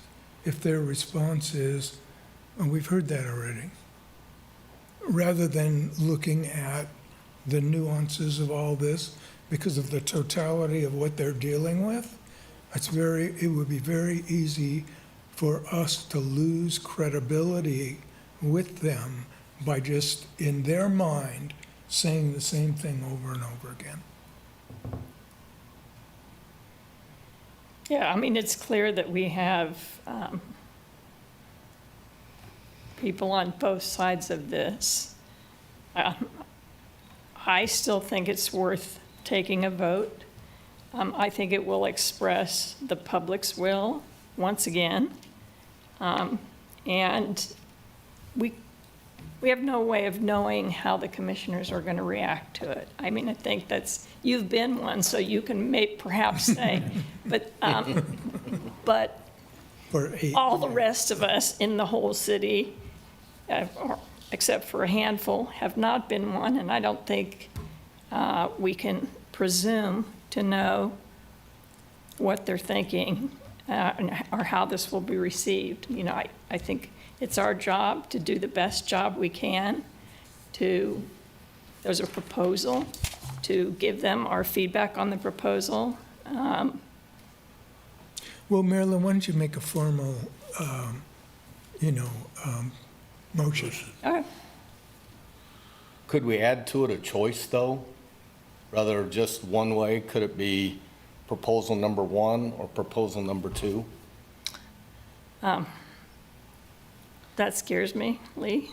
C: if their response is, oh, we've heard that already, rather than looking at the nuances of all this because of the totality of what they're dealing with. It would be very easy for us to lose credibility with them by just, in their mind, saying the same thing over and over again.
D: Yeah, I mean, it's clear that we have people on both sides of this. I still think it's worth taking a vote. I think it will express the public's will once again. And we have no way of knowing how the commissioners are going to react to it. I mean, I think you've been one, so you can perhaps say, but
C: For eight
D: all the rest of us in the whole city, except for a handful, have not been one, and I don't think we can presume to know what they're thinking or how this will be received. You know, I think it's our job to do the best job we can there's a proposal, to give them our feedback on the proposal.
C: Well, Marilyn, why don't you make a formal, motion?
D: All right.
F: Could we add to it a choice, though? Rather just one way, could it be proposal number 1 or proposal number 2?
D: That scares me, Lee,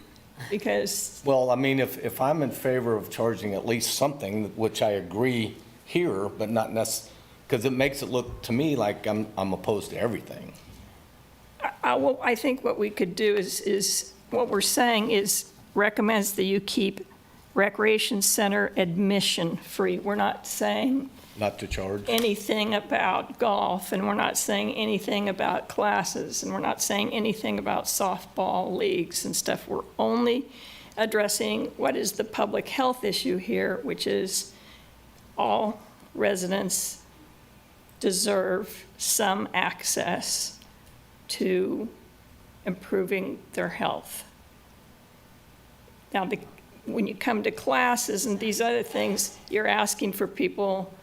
D: because,
F: Well, I mean, if I'm in favor of charging at least something, which I agree here, but not necessarily, because it makes it look to me like I'm opposed to everything.
D: well, I think what we could do is what we're saying is recommends that you keep recreation center admission free. We're not saying
F: Not to charge?
D: anything about golf, and we're not saying anything about classes, and we're not saying anything about softball leagues and stuff. We're only addressing what is the public health issue here, which is all residents deserve some access to improving their health. Now, when you come to classes and these other things, you're asking for people,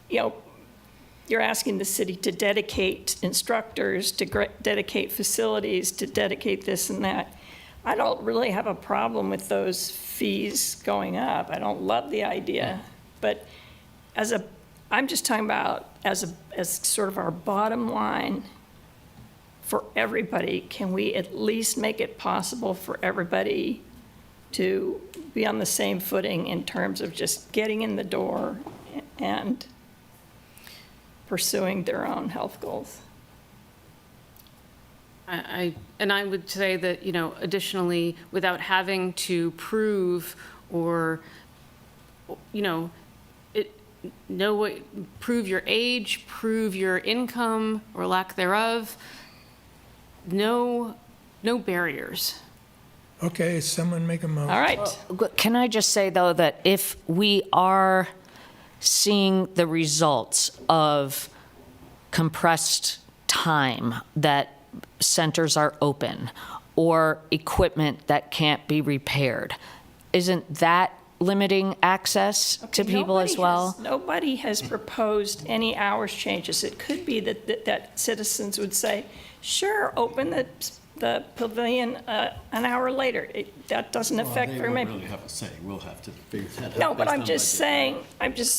D: you're asking the city to dedicate instructors, to dedicate facilities, to dedicate this and that. I don't really have a problem with those fees going up. I don't love the idea, but I'm just talking about as sort of our bottom line for everybody. Can we at least make it possible for everybody to be on the same footing in terms of just getting in the door and pursuing their own health goals?
A: I would say that, additionally, without having to prove or, prove your age, prove your income or lack thereof, no barriers.
C: Okay, someone make a motion.
D: All right.
H: Can I just say, though, that if we are seeing the results of compressed time that centers are open or equipment that can't be repaired, isn't that limiting access to people as well?
D: Nobody has proposed any hours changes. It could be that citizens would say, sure, open the pavilion an hour later. That doesn't affect very
E: They
D: many.
E: won't really have a say. We'll have to figure that out.
D: No, but
E: based
D: I'm
E: on
D: just
E: budget.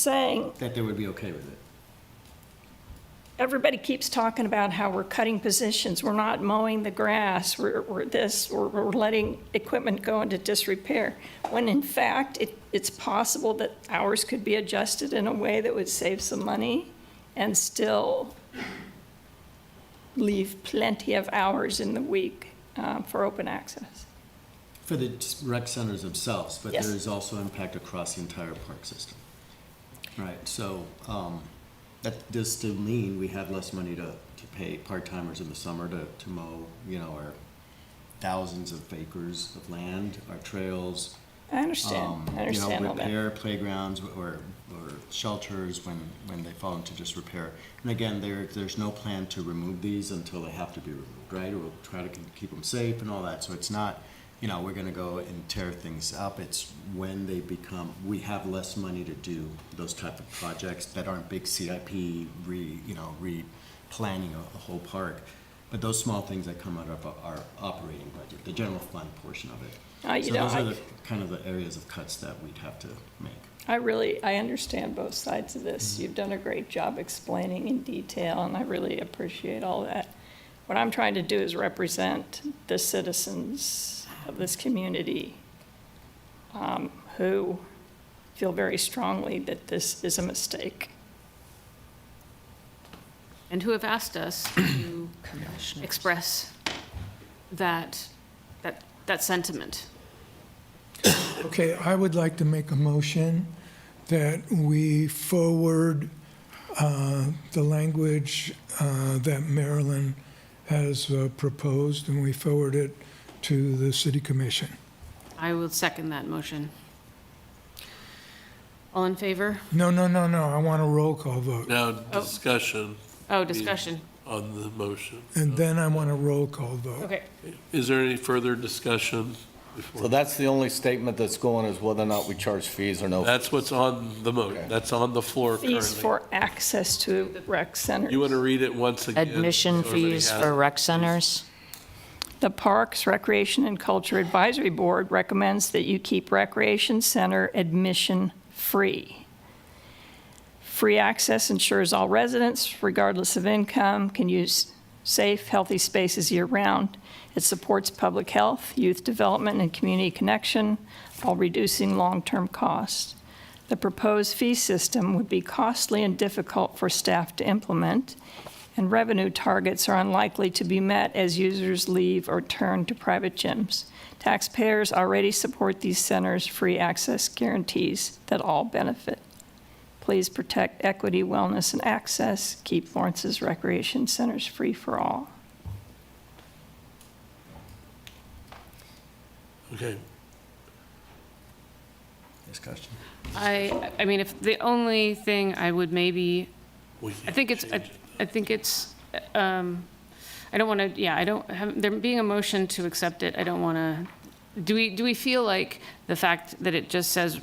D: saying,
E: That they would be okay with it.
D: everybody keeps talking about how we're cutting positions, we're not mowing the grass, we're letting equipment go into disrepair, when in fact, it's possible that hours could be adjusted in a way that would save some money and still leave plenty of hours in the week for open access.
E: For the rec centers themselves, but
D: Yes.
E: there is also impact across the entire park system. Right, so that does still mean we have less money to pay part-timers in the summer to mow, our thousands of acres of land, our trails.
D: I understand all that.
E: Repair playgrounds or shelters when they fall into disrepair. And again, there's no plan to remove these until they have to be removed, right? Or we'll try to keep them safe and all that. So it's not, we're gonna go and tear things up. It's when they we have less money to do those type of projects that aren't big CIP, replanning a whole park. But those small things that come out of our operating budget, the general fund portion of it. So those are the kind of the areas of cuts that we'd have to make.
D: I understand both sides of this. You've done a great job explaining in detail, and I really appreciate all that. What I'm trying to do is represent the citizens of this community who feel very strongly that this is a mistake.
A: And who have asked us to express that sentiment.
C: Okay, I would like to make a motion that we forward the language that Marilyn has proposed, and we forward it to the city commission.
A: I will second that motion. All in favor?
C: No, I want a roll call vote.
B: Now, discussion
A: Oh, discussion.
B: on the motion.
C: And then I want a roll call vote.
A: Okay.
B: Is there any further discussion before?
F: So that's the only statement that's going, is whether or not we charge fees or no.
B: That's what's on the motion.
F: Okay.
B: That's on the floor currently.
D: Fees for access to rec centers.
B: You want to read it once again?
H: Admission
B: so everybody
H: fees
B: has
H: for
B: it?
H: rec centers?
D: The Parks, Recreation, and Culture Advisory Board recommends that you keep recreation center admission free. Free access ensures all residents, regardless of income, can use safe, healthy spaces year-round. It supports public health, youth development, and community connection, while reducing long-term costs. The proposed fee system would be costly and difficult for staff to implement, and revenue targets are unlikely to be met as users leave or turn to private gyms. Taxpayers already support these centers' free access guarantees that all benefit. Please protect equity, wellness, and access. Keep Lawrence's recreation centers free for all.
B: Okay.
E: Discussion.
A: I mean, if the only thing I would maybe,
B: We
A: I think it's,
B: can't change it.
A: I think it's, I don't want to, I don't have, there being a motion to accept it, I don't want to, do we feel like the fact that it just says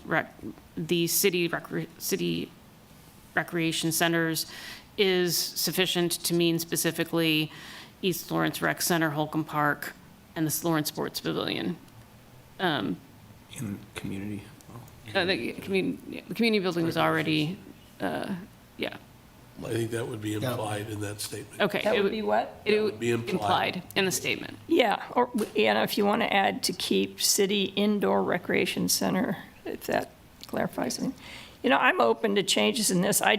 A: the city recreation centers is sufficient to mean specifically East Lawrence Rec Center, Holcomb Park, and the Lawrence Sports Pavilion?
G: In community.
A: The community building was already, yeah.
B: I think that would be implied in that statement.
A: Okay.
D: That would be what?
A: It would
B: be
A: be
B: implied.
A: implied in the statement.
D: Yeah, or, if you want to add to keep city indoor recreation center, if that clarifies it. I'm open to changes in this. I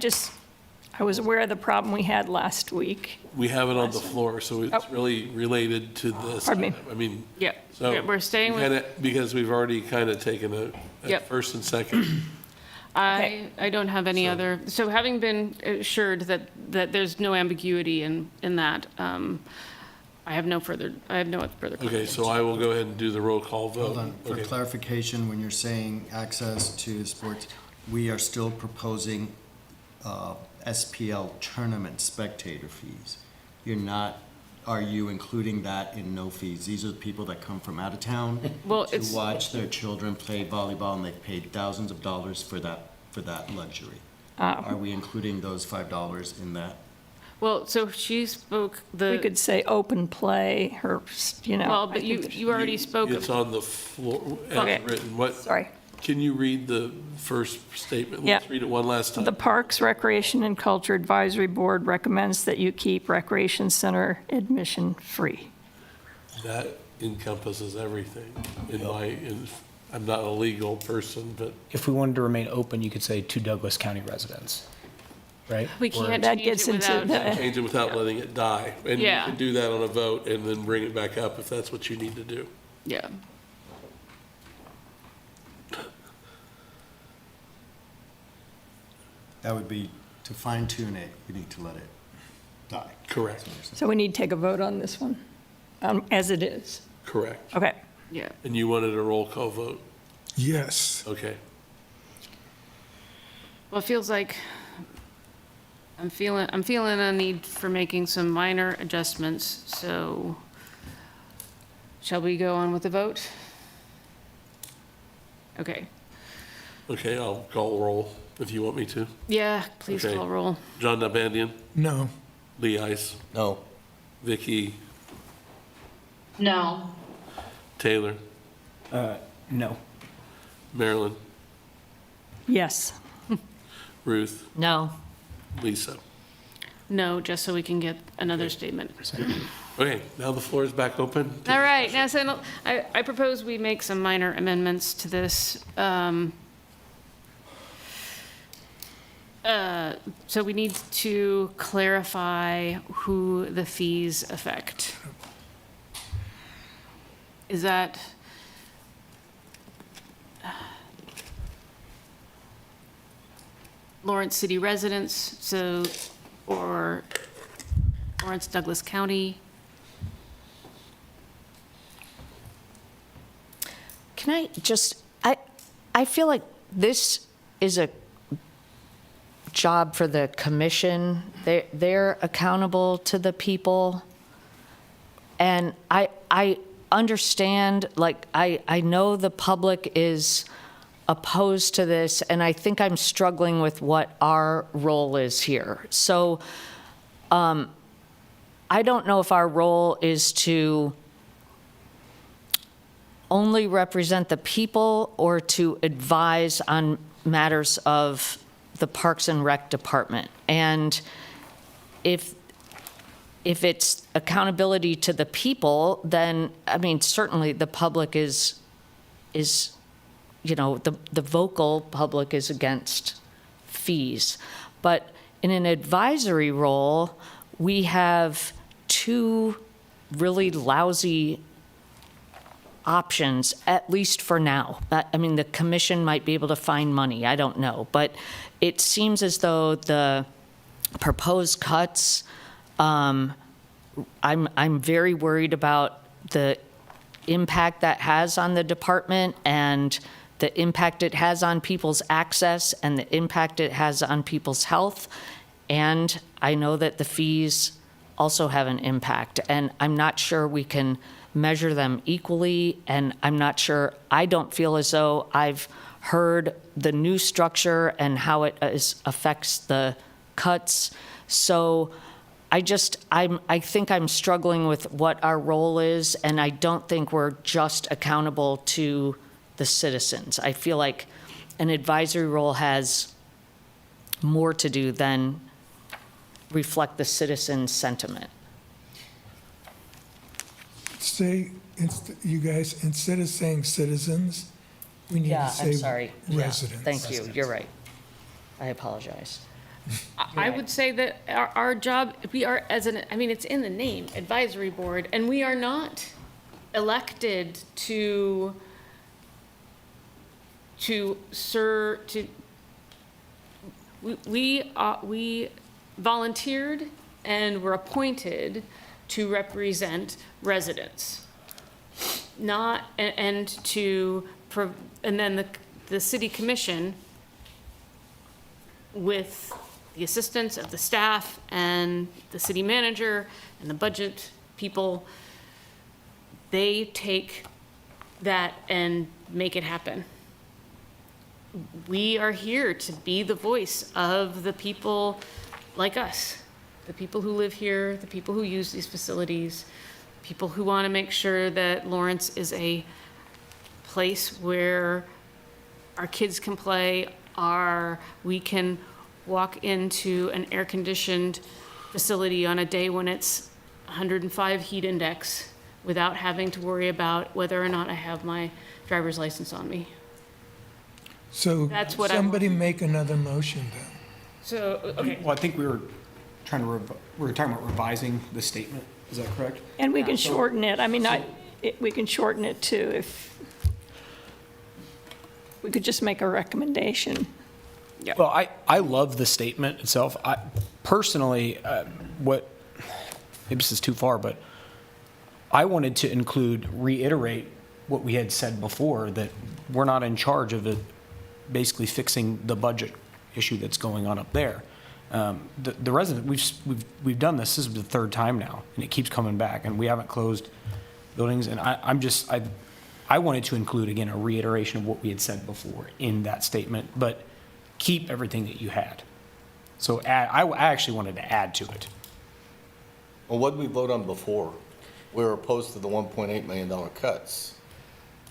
D: was aware of the problem we had last week.
B: We have it on the floor, so it's really related to this.
D: Pardon me.
B: I mean,
A: Yeah,
B: so.
A: we're staying with,
B: kinda- Because we've already kind of taken a
A: Yep.
B: first and second.
A: I don't have any other, so having been assured that there's no ambiguity in that, I have no further
B: Okay,
A: questions.
B: so I will go ahead and do the roll call vote.
E: Hold on, for
B: Okay.
E: clarification, when you're saying access to sports, we are still proposing SPL tournament spectator fees. Are you including that in no fees? These are the people that come from out of town
A: Well,
E: to
A: it's-
E: watch their children play volleyball, and they've paid thousands of dollars for that luxury.
A: Uh,
E: Are we including those $5 in that?
A: Well, so she spoke
D: We could say open play, or,
A: well,
D: I
A: but
D: think there's-
A: you already spoke
B: It's
A: of,
B: on the floor
D: Okay.
B: as written. What,
D: Sorry.
B: can you read the first statement?
D: Yeah.
B: Let's read it one last time.
D: The Parks, Recreation, and Culture Advisory Board recommends that you keep recreation center admission free.
B: That encompasses everything I'm not a legal person, but
G: If we wanted to remain open, you could say to Douglas County residents, right?
A: we
G: Or-
A: can't
D: That
A: change
D: gets
A: it
D: into
A: without,
D: the,
B: change it without letting it die. And you
A: Yeah.
B: can do that on a vote and then bring it back up if that's what you need to do.
A: yeah.
E: That would be To fine tune it, we need to let it die.
B: Correct,
D: So we need to take a vote on this one, as it is.
B: correct.
D: Okay.
A: Yeah.
B: And you wanted a roll call vote?
C: Yes.
B: Okay.
A: Well, it feels like I'm feeling a need for making some minor adjustments, so shall we go on with the vote? Okay.
B: Okay, I'll call roll if you want me to.
A: Yeah, please
B: Okay.
A: call roll.
B: John Nabandian,
C: No.
B: Lee Ice,
F: No.
B: Vicky
I: No.
B: Taylor,
G: No.
B: Marilyn,
D: Yes.
B: Ruth,
H: No.
B: Lisa.
A: No, just so we can get another statement.
B: Okay, now the floor is back open.
A: All right, now, so I propose we make some minor amendments to this. So we need to clarify who the fees affect. Is that? Lawrence City residents, so, or Lawrence Douglas County?
H: Can I just, I feel like this is a job for the commission. They're accountable to the people. And I understand, like, I know the public is opposed to this, and I think I'm struggling with what our role is here. So I don't know if our role is to only represent the people or to advise on matters of the Parks and Rec Department. And if it's accountability to the people, then, I mean, certainly the public is you know, the vocal public is against fees. But in an advisory role, we have two really lousy options, at least for now. I mean, the commission might be able to find money, I don't know. But it seems as though the proposed cuts, I'm very worried about the impact that has on the department and the impact it has on people's access and the impact it has on people's health. And I know that the fees also have an impact. And I'm not sure we can measure them equally. And I'm not sure, I don't feel as though I've heard the new structure and how it affects the cuts. So I think I'm struggling with what our role is, and I don't think we're just accountable to the citizens. I feel like an advisory role has more to do than reflect the citizen's sentiment.
C: Say, you guys, instead of saying citizens, we need to say
H: I'm sorry. Yeah,
C: residents.
H: thank you, you're right. I apologize.
A: I would say that our job, we are I mean, it's in the name, advisory board, and we are not elected to serve, we volunteered and were appointed to represent residents. Not, and then the city commission, with the assistance of the staff and the city manager and the budget people, they take that and make it happen. We are here to be the voice of the people like us, the people who live here, the people who use these facilities, people who want to make sure that Lawrence is a place where our kids can play, we can walk into an air-conditioned facility on a day when it's 105 heat index without having to worry about whether or not I have my driver's license on me.
C: So
A: That's what I
C: somebody make another motion then.
A: So, okay.
G: Well, I think we were talking about revising the statement. Is that correct?
D: And we can shorten it. I mean, we can shorten it too if we could just make a recommendation.
A: Yeah.
G: Well, I love the statement itself. I personally, maybe this is too far, but I wanted to reiterate what we had said before, that we're not in charge of it, basically fixing the budget issue that's going on up there. The resident, we've done this is the third time now, and it keeps coming back, and we haven't closed buildings, and I wanted to include, again, a reiteration of what we had said before in that statement, but keep everything that you had. So I actually wanted to add to it.
F: Well, what did we vote on before? We were opposed to the $1.8 million cuts,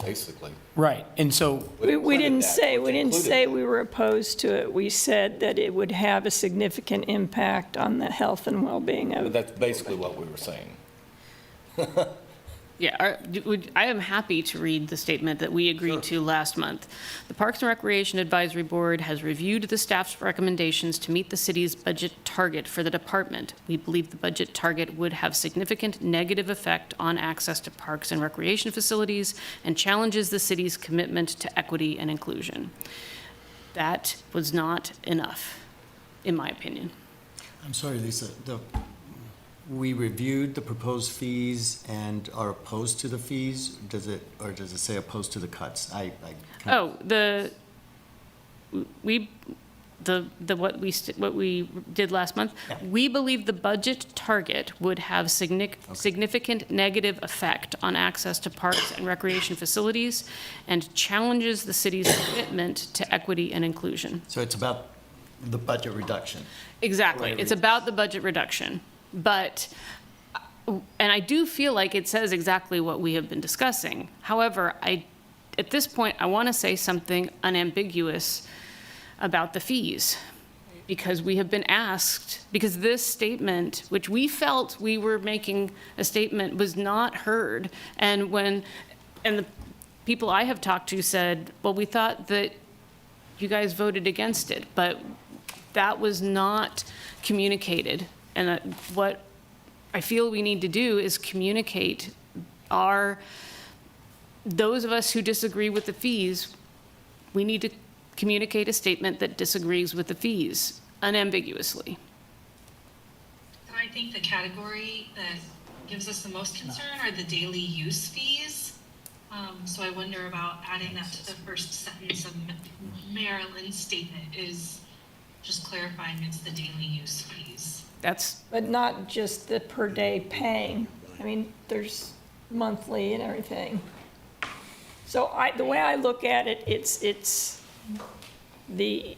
F: basically.
G: Right, and so,
D: We didn't say
F: Included.
D: we were opposed to it. We said that it would have a significant impact on the health and well-being
F: But
D: of,
F: that's basically what we were saying.
A: Yeah, I am happy to read the statement that we agreed to last month. The Parks and Recreation Advisory Board has reviewed the staff's recommendations to meet the city's budget target for the department. We believe the budget target would have significant negative effect on access to parks and recreation facilities and challenges the city's commitment to equity and inclusion. That was not enough, in my opinion.
E: I'm sorry, Lisa, we reviewed the proposed fees and are opposed to the fees? Or does it say opposed to the cuts?
A: Oh, what we did last month,
E: Yeah.
A: we believe the budget target would have significant negative effect on access to parks and recreation facilities and challenges the city's commitment to equity and inclusion.
E: So it's about the budget reduction.
A: Exactly.
E: Right.
A: It's about the budget reduction. But, and I do feel like it says exactly what we have been discussing. However, at this point, I want to say something unambiguous about the fees, because we have been asked, because this statement, which we felt we were making a statement, was not heard. And the people I have talked to said, well, we thought that you guys voted against it, but that was not communicated. And what I feel we need to do is communicate those of us who disagree with the fees, we need to communicate a statement that disagrees with the fees unambiguously.
I: So I think the category that gives us the most concern are the daily use fees. So I wonder about adding that to the first sentence of Maryland's statement, is just clarifying it's the daily use fees.
D: but not just the per day paying. I mean, there's monthly and everything. So the way I look at it, it's the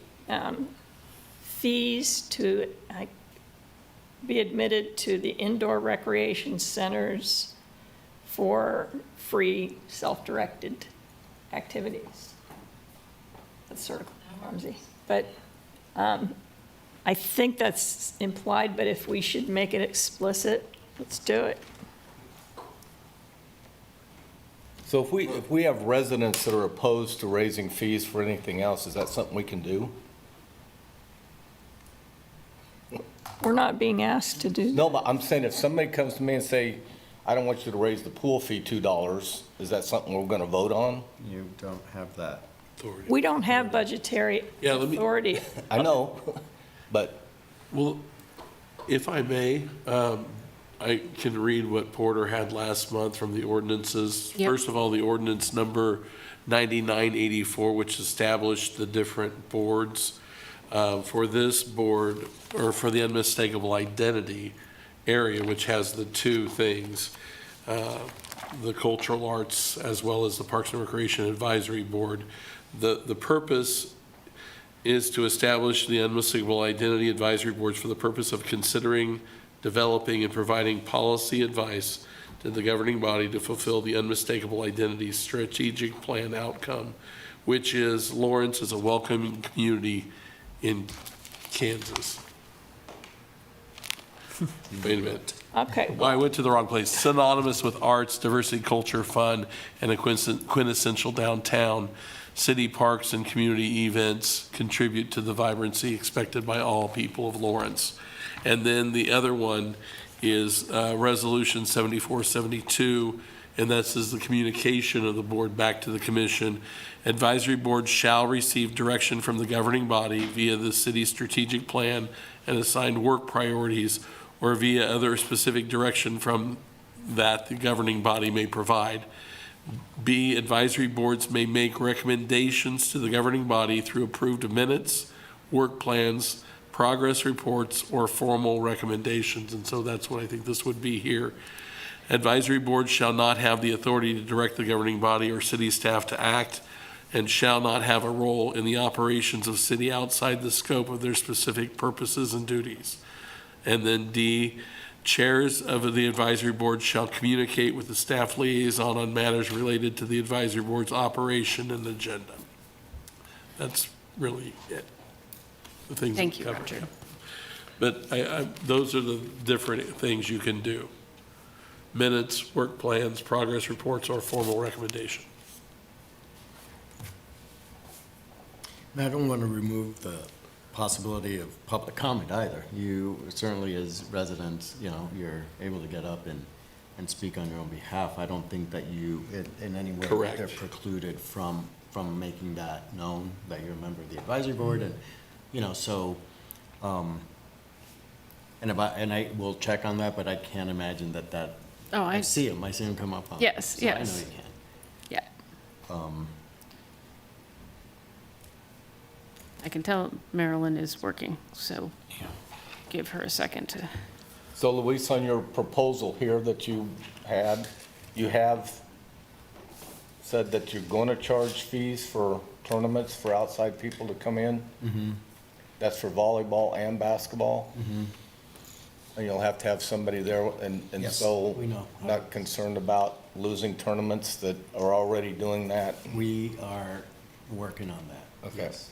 D: fees to be admitted to the indoor recreation centers for free self-directed activities. That's sort of clumsy, but I think that's implied, but if we should make it explicit, let's do it.
F: So if we have residents that are opposed to raising fees for anything else, is that something we can do?
D: We're not being asked to do that.
F: No, but I'm saying if somebody comes to me and say, I don't want you to raise the pool fee $2, is that something we're going to vote on?
E: You don't have that.
D: We don't have budgetary authority.
F: I know, but
B: Well, if I may, I can read what Porter had last month from the ordinances.
A: Yep.
B: First of all, the ordinance number 9984, which established the different boards. For this board, or for the unmistakable identity area, which has the two things, the cultural arts as well as the Parks and Recreation Advisory Board, the purpose is to establish the Unmistakable Identity Advisory Boards for the purpose of considering, developing, and providing policy advice to the governing body to fulfill the Unmistakable Identity Strategic Plan outcome, which is Lawrence is a welcoming community in Kansas. Wait a minute.
D: Okay,
B: Oh, I went to the wrong place. Synonymous with arts, diversity, culture, fun, and a quintessential downtown. City parks and community events contribute to the vibrancy expected by all people of Lawrence. And then the other one is Resolution 7472 and this is the communication of the board back to the commission. Advisory boards shall receive direction from the governing body via the city's strategic plan and assigned work priorities, or via other specific direction from that the governing body may provide. B, advisory boards may make recommendations to the governing body through approved minutes, work plans, progress reports, or formal recommendations. And so that's what I think this would be here. Advisory boards shall not have the authority to direct the governing body or city staff to act, and shall not have a role in the operations of city outside the scope of their specific purposes and duties. And then D, chairs of the advisory board shall communicate with the staff liaison on matters related to the advisory board's operation and agenda. That's really it. The things
A: Thank
B: we've
A: you,
B: covered.
A: Roger.
B: But those are the different things you can do. Minutes, work plans, progress reports, or formal recommendation.
E: And I don't want to remove the possibility of public comment either. You certainly, as residents, you're able to get up and speak on your own behalf. I don't think that you, in any way,
B: Correct.
E: they're precluded from making that known, that you're a member of the advisory board, and, so, and I will check on that, but I can't imagine that.
A: Oh,
E: I see them come up on.
A: Yes,
E: so
A: yes.
E: I know you can.
A: Yeah. I can tell Marilyn is working, so give her a second to.
F: So Luis, on your proposal here that you have said that you're going to charge fees for tournaments for outside people to come in?
E: Mm-hmm.
F: That's for volleyball and basketball?
E: Mm-hmm.
F: And you'll have to have somebody there, and
E: Yes,
F: so
E: we know.
F: not concerned about losing tournaments that are already doing that?
E: We are working on that.
F: Okay.
E: Yes.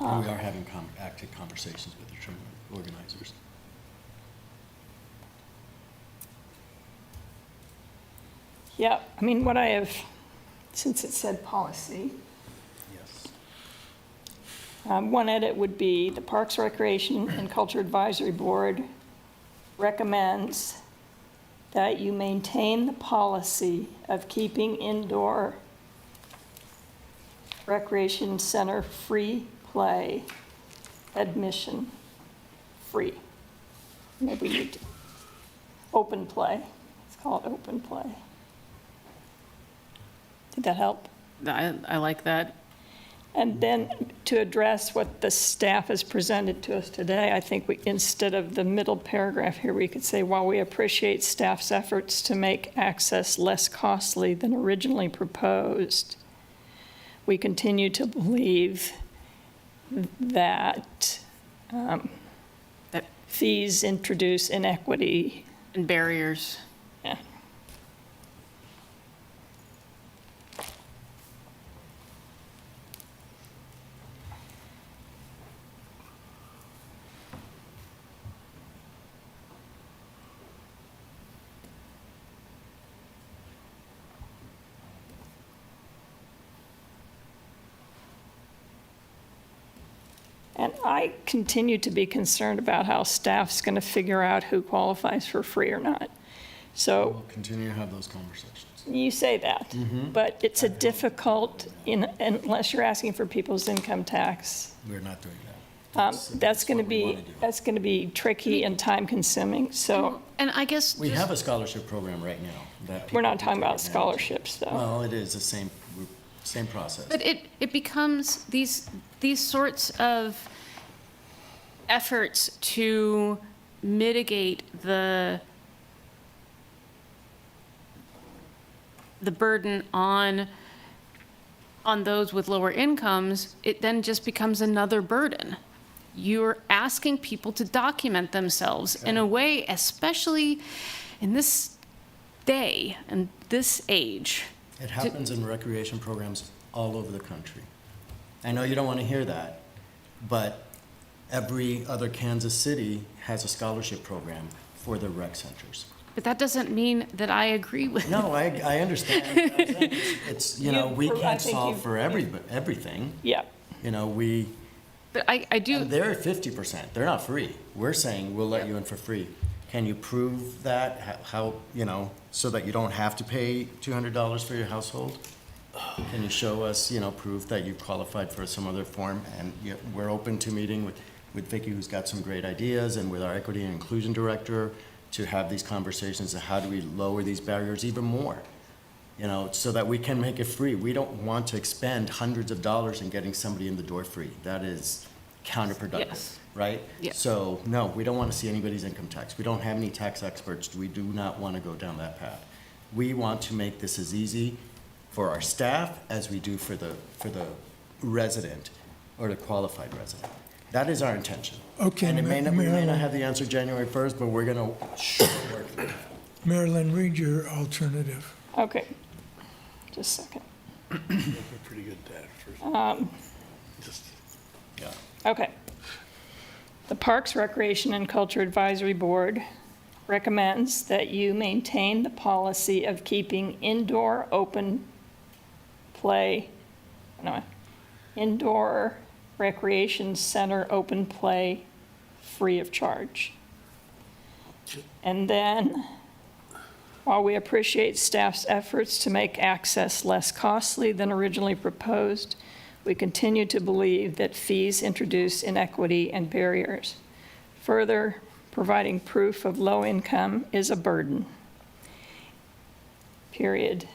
E: And we are having active conversations with the tournament organizers.
D: Yeah, I mean, what I have, since it said policy,
E: Yes.
D: one edit would be the Parks, Recreation, and Culture Advisory Board recommends that you maintain the policy of keeping indoor recreation center free play admission free. Maybe we need to, open play, let's call it open play. Did that help?
A: I like that.
D: And then to address what the staff has presented to us today, I think we, instead of the middle paragraph here, we could say, while we appreciate staff's efforts to make access less costly than originally proposed, we continue to believe that
A: That
D: fees introduce inequity.
A: and barriers.
D: Yeah. And I continue to be concerned about how staff's going to figure out who qualifies for free or not. So
E: We'll continue to have those conversations.
D: you say that, but it's a difficult, unless you're asking for people's income tax.
E: We're not doing that.
D: That's going to
E: what we
D: be,
E: wanna do.
D: that's going to be tricky and time-consuming. So
A: And I guess
E: We
A: just-
E: have a scholarship program right now. that
D: we're
E: people
D: not
E: can
D: talking
E: take
D: about
E: advantage of.
D: scholarships, though.
E: Well, it is the same process.
A: But it becomes these sorts of efforts to mitigate the burden on those with lower incomes. It then just becomes another burden. You're asking people to document themselves in a way, especially in this day and this age.
E: It happens in recreation programs all over the country. I know you don't want to hear that, but every other Kansas city has a scholarship program for their rec centers.
A: But that doesn't mean that I agree with it.
E: No, I understand. It's, we
D: I
E: can't
D: think
E: solve
D: you've-
E: for everything.
D: Yeah.
E: We
A: But I do,
E: And they're at 50%. They're not free. We're saying we'll let you in for free. Can you prove that? How, you know, so that you don't have to pay $200 for your household? Can you show us, proof that you've qualified for some other form? And we're open to meeting with Vicki, who's got some great ideas, and with our equity and inclusion director to have these conversations of how do we lower these barriers even more? So that we can make it free. We don't want to expend hundreds of dollars in getting somebody in the door free. That is counterproductive,
A: Yes.
E: right?
A: Yes.
E: So, no, we don't want to see anybody's income tax. We don't have any tax experts. We do not want to go down that path. We want to make this as easy for our staff as we do for the resident or the qualified resident. That is our intention.
C: Okay,
E: And we may not
C: Marilyn.
E: have the answer January 1st, but we're going to work through that.
C: Marilyn, read your alternative.
D: Okay, just a second.
B: We're pretty good at that. Just
E: Yeah.
D: Okay. The Parks, Recreation, and Culture Advisory Board recommends that you maintain the policy of keeping indoor recreation center open play free of charge. And then, while we appreciate staff's efforts to make access less costly than originally proposed, we continue to believe that fees introduce inequity and barriers. Further, providing proof of low income is a burden. Period.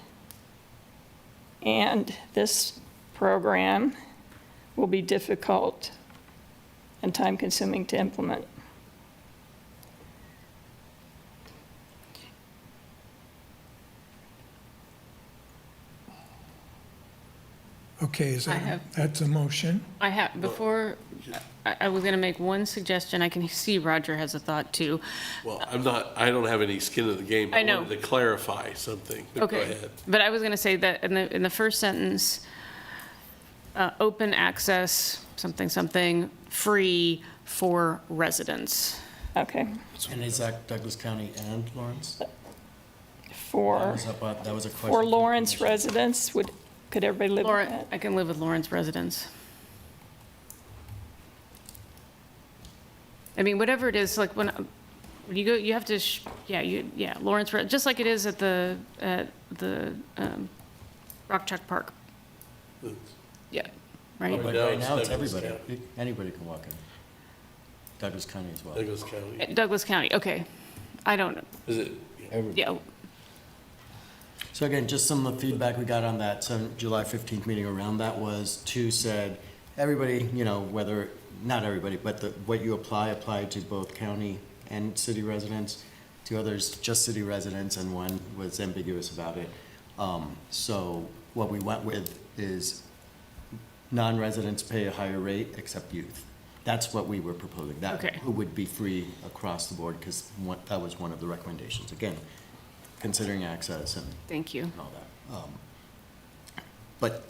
D: And this program will be difficult and time-consuming to implement.
C: Okay, that's a motion?
A: I have, before, I was going to make one suggestion. I can see Roger has a thought too.
B: Well, I don't have any skin in the game.
A: I know.
B: wanted to clarify something, but go
A: Okay.
B: ahead.
A: But I was going to say that in the first sentence, open access, something, free for residents.
D: Okay,
E: And is that Douglas County and Lawrence? That
D: for
E: was a question.
D: For Lawrence residents, could everybody live with
A: Lauren,
D: that?
A: I can live with Lawrence residents. I mean, whatever it is, like when you go, you have to, Lawrence, just like it is at the Rock Chuck Park. Yeah, right?
E: But
B: No,
E: right
B: it's
E: now, it's
B: Douglas
E: everybody.
B: County.
E: Anybody can walk in. Douglas County as well.
B: Douglas County.
A: Douglas County, okay. I don't know,
B: Is it?
A: yeah,
E: So again, just some of the feedback we got on that July 15th meeting around that was said, everybody, whether, not everybody, but what you apply to both county and city residents. To others, just city residents, and one was ambiguous about it. So what we went with is non-residents pay a higher rate except youth. That's what we were proposing. That
A: Okay.
E: who would be free across the board, because that was one of the recommendations. Again, considering access and
A: thank you.
E: all that. But,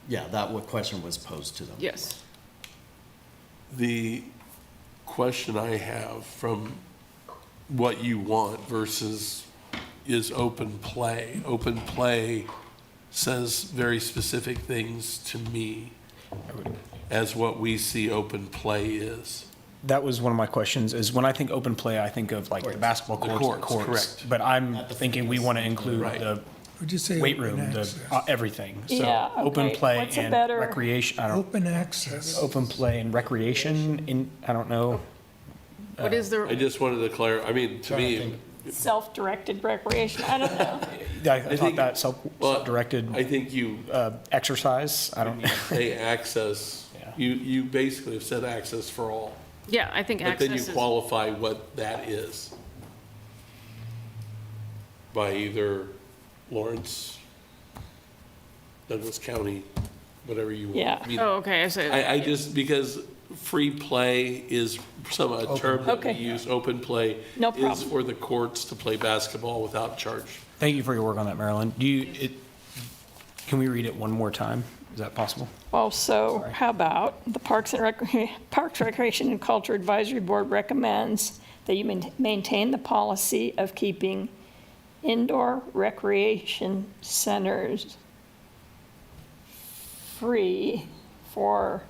E: yeah, that question was posed to them.
A: Yes.
B: The question I have from what you want versus is open play. Open play says very specific things to me as what we see open play is.
G: That was one of my questions, is when I think open play, I think of like the basketball
B: The
G: courts, the
B: courts,
G: courts.
B: correct.
G: But I'm thinking we want to include
B: Right.
G: the
C: Would you say
G: weight
C: open
G: room, the,
C: access?
G: everything. So
D: Yeah,
G: open
D: okay.
G: play
D: What's a
G: and
D: better-
G: recreation, I don't,
C: Open access.
G: open play and recreation I don't know.
A: What is
B: I
A: the,
B: just wanted to clarify, I mean, to
E: Trying to
B: me,
E: think.
D: Self-directed recreation, I don't know.
G: I thought
B: think-
G: that
B: well,
G: self-directed
B: I think you
G: exercise, I don't,
B: say access,
G: Yeah.
B: you basically have said access for all.
A: yeah, I think
B: But then you
A: access is,
B: qualify what that is by either Lawrence, Douglas County, whatever you want.
D: Yeah.
B: I mean,
A: oh, okay, I said,
B: I just, because free play is a term that we
D: Okay.
B: use, open play.
D: No
B: Is
D: problem.
B: for the courts to play basketball without charge.
G: thank you for your work on that, Marilyn. Can we read it one more time? Is that possible?
D: Well, so how about the Parks, Recreation, and Culture Advisory Board recommends that you maintain the policy of keeping indoor recreation centers free for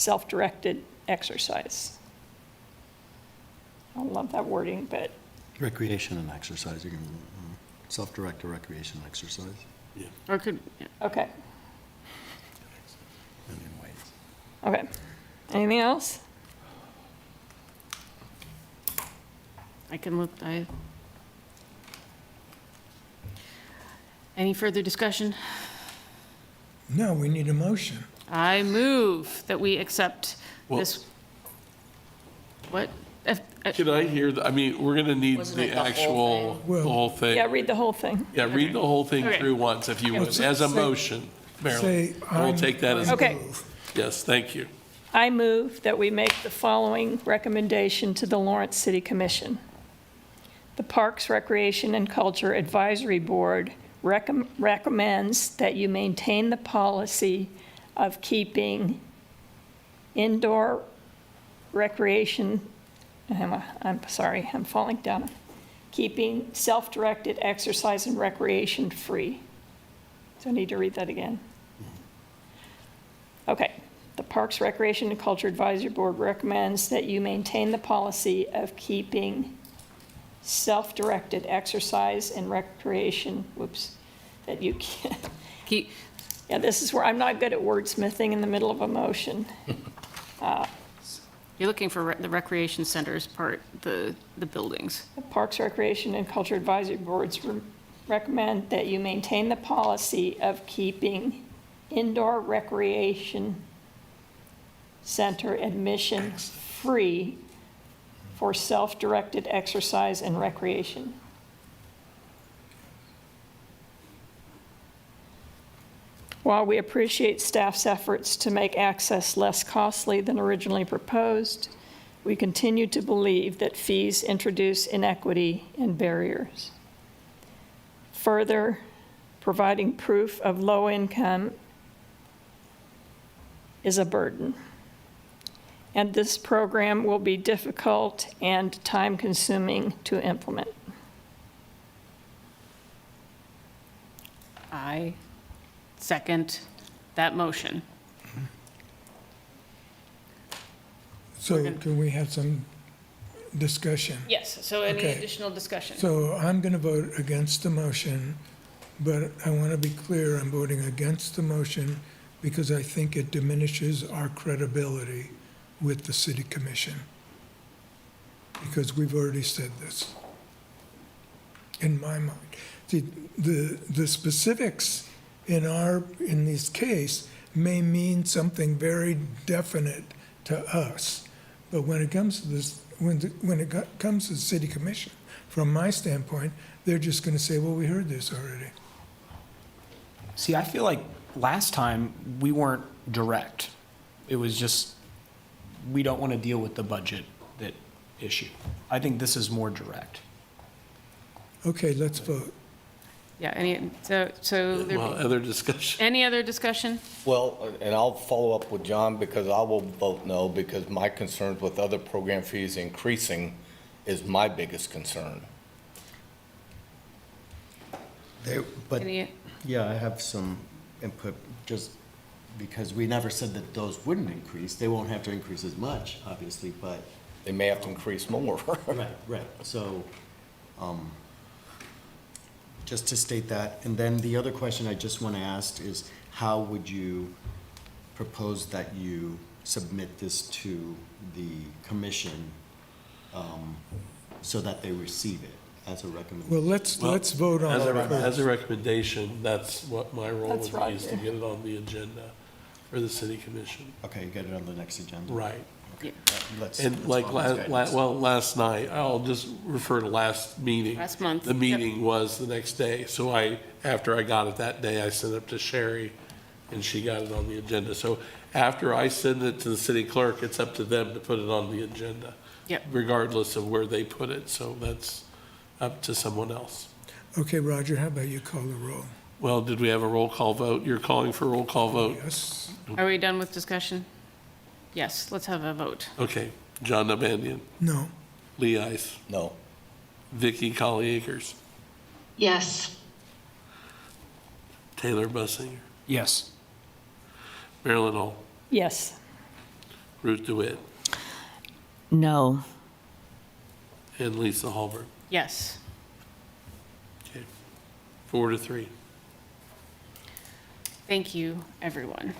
D: self-directed exercise. I don't love that wording, but
E: Recreation and exercise, you can, self-directed recreation and exercise,
A: Or could,
D: okay,
E: million ways.
D: okay. Anything else?
A: I can look, any further discussion?
C: No, we need a motion.
A: I move that we accept
B: Well-
A: this. What?
B: Can I hear, I mean, we're going to need
H: Wasn't
B: the
H: it the whole
B: actual,
H: thing?
B: the
C: Well-
B: whole thing.
D: Yeah, read the whole thing.
B: Yeah, read the whole thing
A: Okay.
B: through once, if you would,
C: Well,
B: as a
C: say-
B: motion, Marilyn.
C: Say,
B: And we'll take that as,
D: Okay.
B: yes, thank you.
D: I move that we make the following recommendation to the Lawrence City Commission. The Parks, Recreation, and Culture Advisory Board recommends that you maintain the policy of keeping indoor recreation, I'm sorry, I'm falling down, keeping self-directed exercise and recreation free. Do I need to read that again? Okay. The Parks, Recreation, and Culture Advisory Board recommends that you maintain the policy of keeping self-directed exercise and recreation, that you can,
A: Keep,
D: yeah, this is where I'm not good at wordsmithing in the middle of a motion.
A: you're looking for the recreation centers part, the buildings.
D: The Parks, Recreation, and Culture Advisory Boards recommend that you maintain the policy of keeping indoor recreation center admission free for self-directed exercise and recreation. While we appreciate staff's efforts to make access less costly than originally proposed, we continue to believe that fees introduce inequity and barriers. Further, providing proof of low income is a burden. And this program will be difficult and time-consuming to implement.
A: I second that motion.
C: So can we have some discussion?
A: Yes, so any
C: Okay.
A: additional discussion?
C: So I'm going to vote against the motion, but I want to be clear, I'm voting against the motion because I think it diminishes our credibility with the city commission. Because we've already said this, in my mind. See, the specifics in this case may mean something very definite to us. But when it comes to this, when it comes to the city commission, from my standpoint, they're just going to say, well, we heard this already.
G: See, I feel like last time we weren't direct. It was just, we don't want to deal with the budget that issue. I think this is more direct.
C: Okay, let's vote.
A: Yeah,
B: Well, other discussion.
A: any other discussion?
F: Well, and I'll follow up with John because I will vote no because my concerns with other program fees increasing is my biggest concern.
E: But,
A: Any,
E: yeah, I have some input, just because we never said that those wouldn't increase. They won't have to increase as much, obviously, but.
F: They may have to increase more.
E: Right. So, just to state that, and then the other question I just want to ask is, how would you propose that you submit this to the commission so that they receive it as a recommendation?
C: Well, let's vote on
B: As
C: it
B: as
C: first.
B: a recommendation, that's what my role
D: That's
B: would be, is to
D: Roger.
B: get it on the agenda for the city commission.
E: Okay, you get it on the next agenda?
B: Right.
A: Yeah.
E: Let's
B: And like,
E: follow his guidance.
B: last night, I'll just refer to last meeting.
A: Last month,
B: The
A: yep.
B: meeting was the next day, so after I got it that day, I sent it to Sherry, and she got it on the agenda. So after I send it to the city clerk, it's up to them to put it on the agenda.
A: Yep.
B: Regardless of where they put it, so that's up to someone else.
C: Okay, Roger, how about you call the roll?
B: Well, did we have a roll call vote? You're calling for a roll call vote?
C: Yes?
A: are we done with discussion? Yes, let's have a vote.
B: Okay. John Nabandian,
C: No?
B: Lee Ice,
F: No.
B: Vicky Colley Akers,
I: Yes.
B: Taylor Bussinger,
G: Yes.
B: Marilyn Hall,
D: Yes.
B: Ruth DeWitt,
H: No.
B: and Lisa Hallberg.
A: Yes.
B: Okay, 4-3.
A: Thank you, everyone.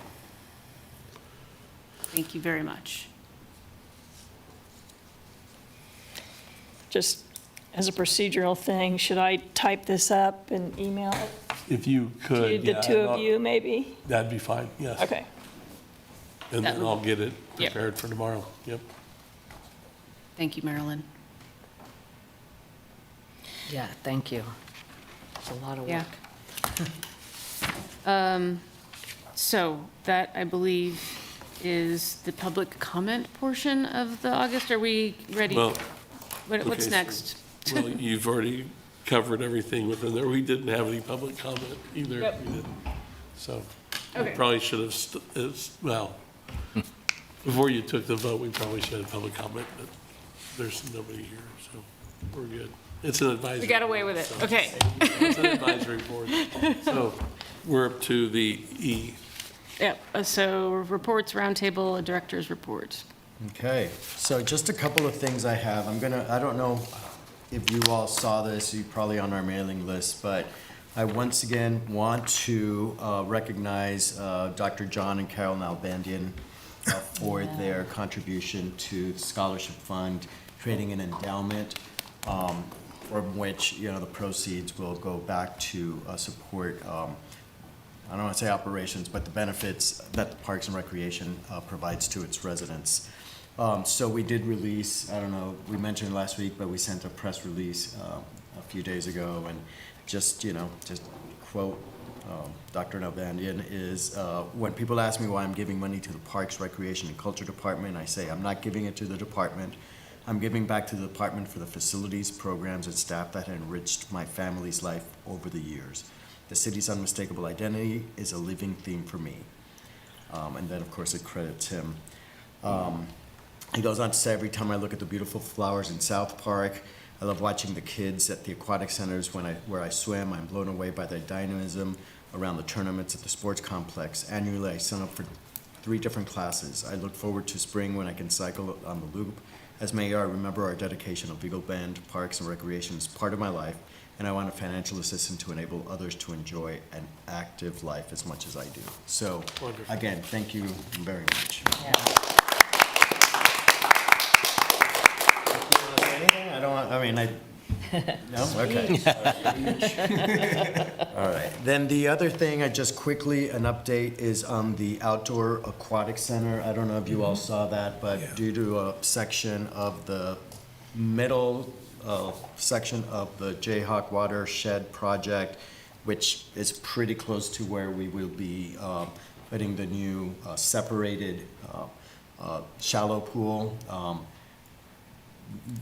A: Thank you very much.
D: Just as a procedural thing, should I type this up and email it
B: If you
D: to
B: could,
D: the
B: yeah,
D: two of you, maybe?
B: that'd be fine, yes.
D: Okay.
B: And then I'll get it
A: Yep.
B: prepared for tomorrow, yep.
A: Thank you, Marilyn.
H: Yeah, thank you. It's a lot of
A: Yeah.
H: work.
A: So that, I believe, is the public comment portion of the August. Are we ready?
B: Well,
A: What's
B: okay, so-
A: next?
B: Well, you've already covered everything within there. We didn't have any public comment either.
A: Yep.
B: We didn't. So we
A: Okay.
B: probably should have, well, before you took the vote, we probably should have public comment, but there's nobody here, so we're good. It's an advisory.
A: We got away with it.
B: so-
A: Okay.
B: It's an advisory board. So we're up to the E.
A: Yep. So reports, roundtable, director's report.
E: Okay, so just a couple of things I have. I don't know if you all saw this, you're probably on our mailing list, but I once again want to recognize Dr. John and Carol Nalbandian for their contribution to the scholarship fund, creating an endowment from which, you know, the proceeds will go back to support, I don't want to say operations, but the benefits that the Parks and Recreation provides to its residents. So we did release, I don't know, we mentioned last week, but we sent a press release a few days ago, and just, you know, just quote Dr. Nalbandian is, when people ask me why I'm giving money to the Parks, Recreation, and Culture Department, I say I'm not giving it to the department. I'm giving back to the department for the facilities, programs, and staff that have enriched my family's life over the years. The city's unmistakable identity is a living theme for me. And then, of course, it credits him. He goes on to say, every time I look at the beautiful flowers in South Park, I love watching the kids at the aquatic centers where I swim. I'm blown away by their dynamism around the tournaments at the sports complex. Annually, I sign up for 3 different classes. I look forward to spring when I can cycle on the loop. As mayor, I remember our dedication of Eagle Bend, Parks and Recreation is part of my life, and I want a financial assistance to enable others to enjoy an active life as much as I do. So,
B: Wonderful.
E: again, thank you very much. Anything? I don't want, I mean, no? Okay. All right. Then the other thing, an update is on the outdoor aquatic center. I don't know if you all saw that, but
C: Yeah.
E: due to a section of the middle section of the Jayhawk Watershed project, which is pretty close to where we will be putting the new separated shallow pool.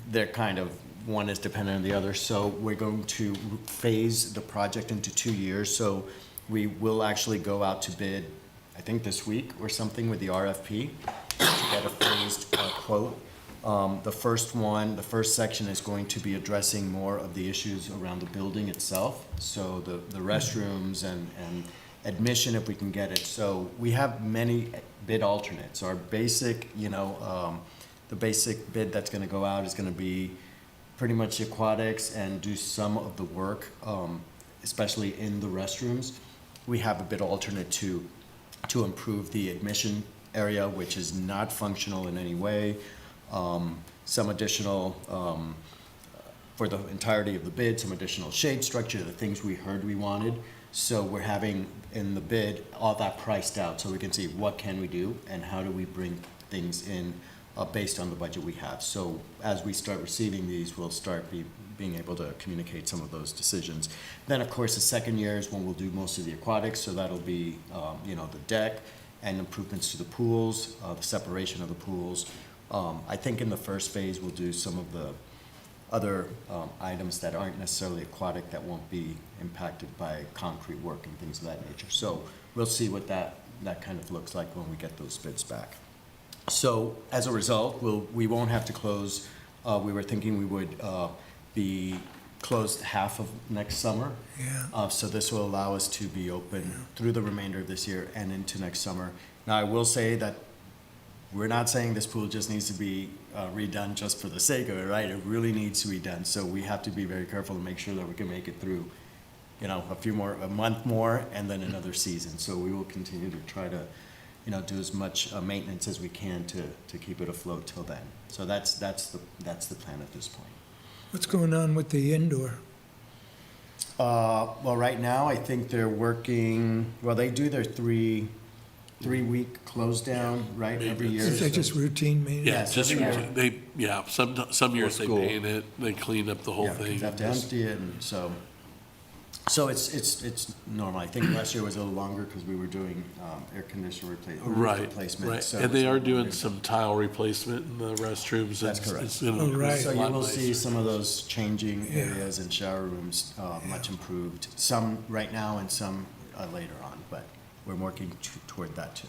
E: They're kind of, one is dependent on the other, so we're going to phase the project into 2 years. So we will actually go out to bid, I think this week or something, with the RFP to get a phased quote. The first section is going to be addressing more of the issues around the building itself, so the restrooms and admission if we can get it. So we have many bid alternates. Our basic, the basic bid that's gonna go out is gonna be pretty much aquatics and do some of the work, especially in the restrooms. We have a bid alternate to improve the admission area, which is not functional in any way. Some additional, for the entirety of the bid, some additional shade structure, the things we heard we wanted. So we're having in the bid all that priced out so we can see what can we do and how do we bring things in based on the budget we have. So as we start receiving these, we'll start being able to communicate some of those decisions. Then, of course, the second year is when we'll do most of the aquatics, so that'll be, the deck and improvements to the pools, the separation of the pools. I think in the first phase, we'll do some of the other items that aren't necessarily aquatic that won't be impacted by concrete work and things of that nature. So we'll see what that kind of looks like when we get those bids back. So as a result, we won't have to close. We were thinking we would be closed half of next summer.
C: Yeah.
E: So this will allow us to be open through the remainder of this year and into next summer. Now, I will say that we're not saying this pool just needs to be redone just for the sake of it, right? It really needs to be done. So we have to be very careful to make sure that we can make it through, you know, a month more, and then another season. So we will continue to try to, you know, do as much maintenance as we can to keep it afloat till then. So that's the plan at this point.
C: What's going on with the indoor?
E: Well, right now, I think they're working, well, they do their three-week close down, right, every year.
C: Is that just routine maintenance?
B: Yeah,
E: Yes,
B: just,
E: every year.
B: some years they
F: school.
B: paint it, they clean up the whole
E: Yeah, 'cause
B: thing.
E: they have to empty it, and so it's normal. I think last year was a little longer because we were doing air conditioner
B: Right,
E: replacement.
B: right.
E: so
B: And
E: it's
B: they
E: a
B: are
E: little
B: doing
E: longer.
B: some tile replacement in the restrooms.
E: That's
B: It's-
E: correct.
B: it's gonna
C: Oh,
B: look
C: right.
B: a
E: So you
B: lot
E: will see
B: nicer.
E: some of those changing
C: Yeah.
E: areas and shower rooms much improved. Some right now and some later on, but we're working toward that too.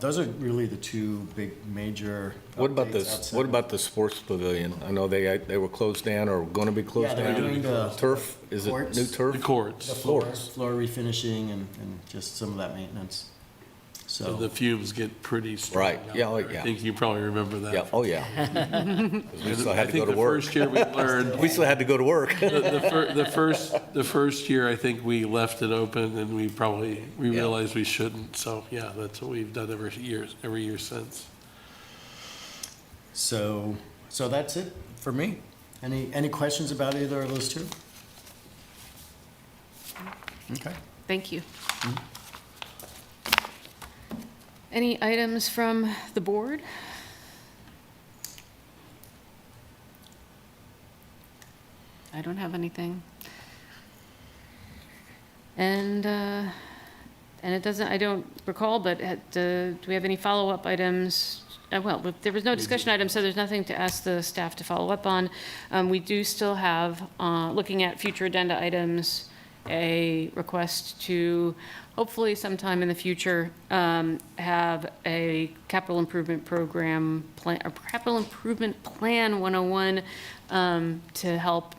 E: Those are really the two big major
F: What about
E: updates
F: this,
E: outside
F: what
E: of-
F: about the sports pavilion? I know they were closed down or gonna be
E: Yeah,
F: closed
E: they're
F: down.
E: doing the
F: Turf, is it
E: courts.
F: new turf?
B: The courts.
E: The floor refinishing and just some of that maintenance.
B: So the
E: So,
B: fumes get pretty strong.
F: Right.
B: out
F: Yeah, oh,
B: there.
F: yeah.
B: I think you probably remember that.
F: Yeah, oh, yeah. 'Cause we still
B: I
F: had to go
B: think
F: to
B: the
F: work.
B: first year we learned,
F: We still had to go to work.
B: the first year, I think we left it open and we realized we shouldn't. So, yeah, that's what we've done every year since.
E: so that's it for me. Any questions about either of those two? Okay.
A: Thank you. Any items from the board? I don't have anything. And it doesn't, I don't recall, but do we have any follow-up items? Well, there was no discussion item, so there's nothing to ask the staff to follow up on. We do still have, looking at future addenda items, a request to hopefully sometime in the future have a capital improvement program plan, or capital improvement plan 101 to help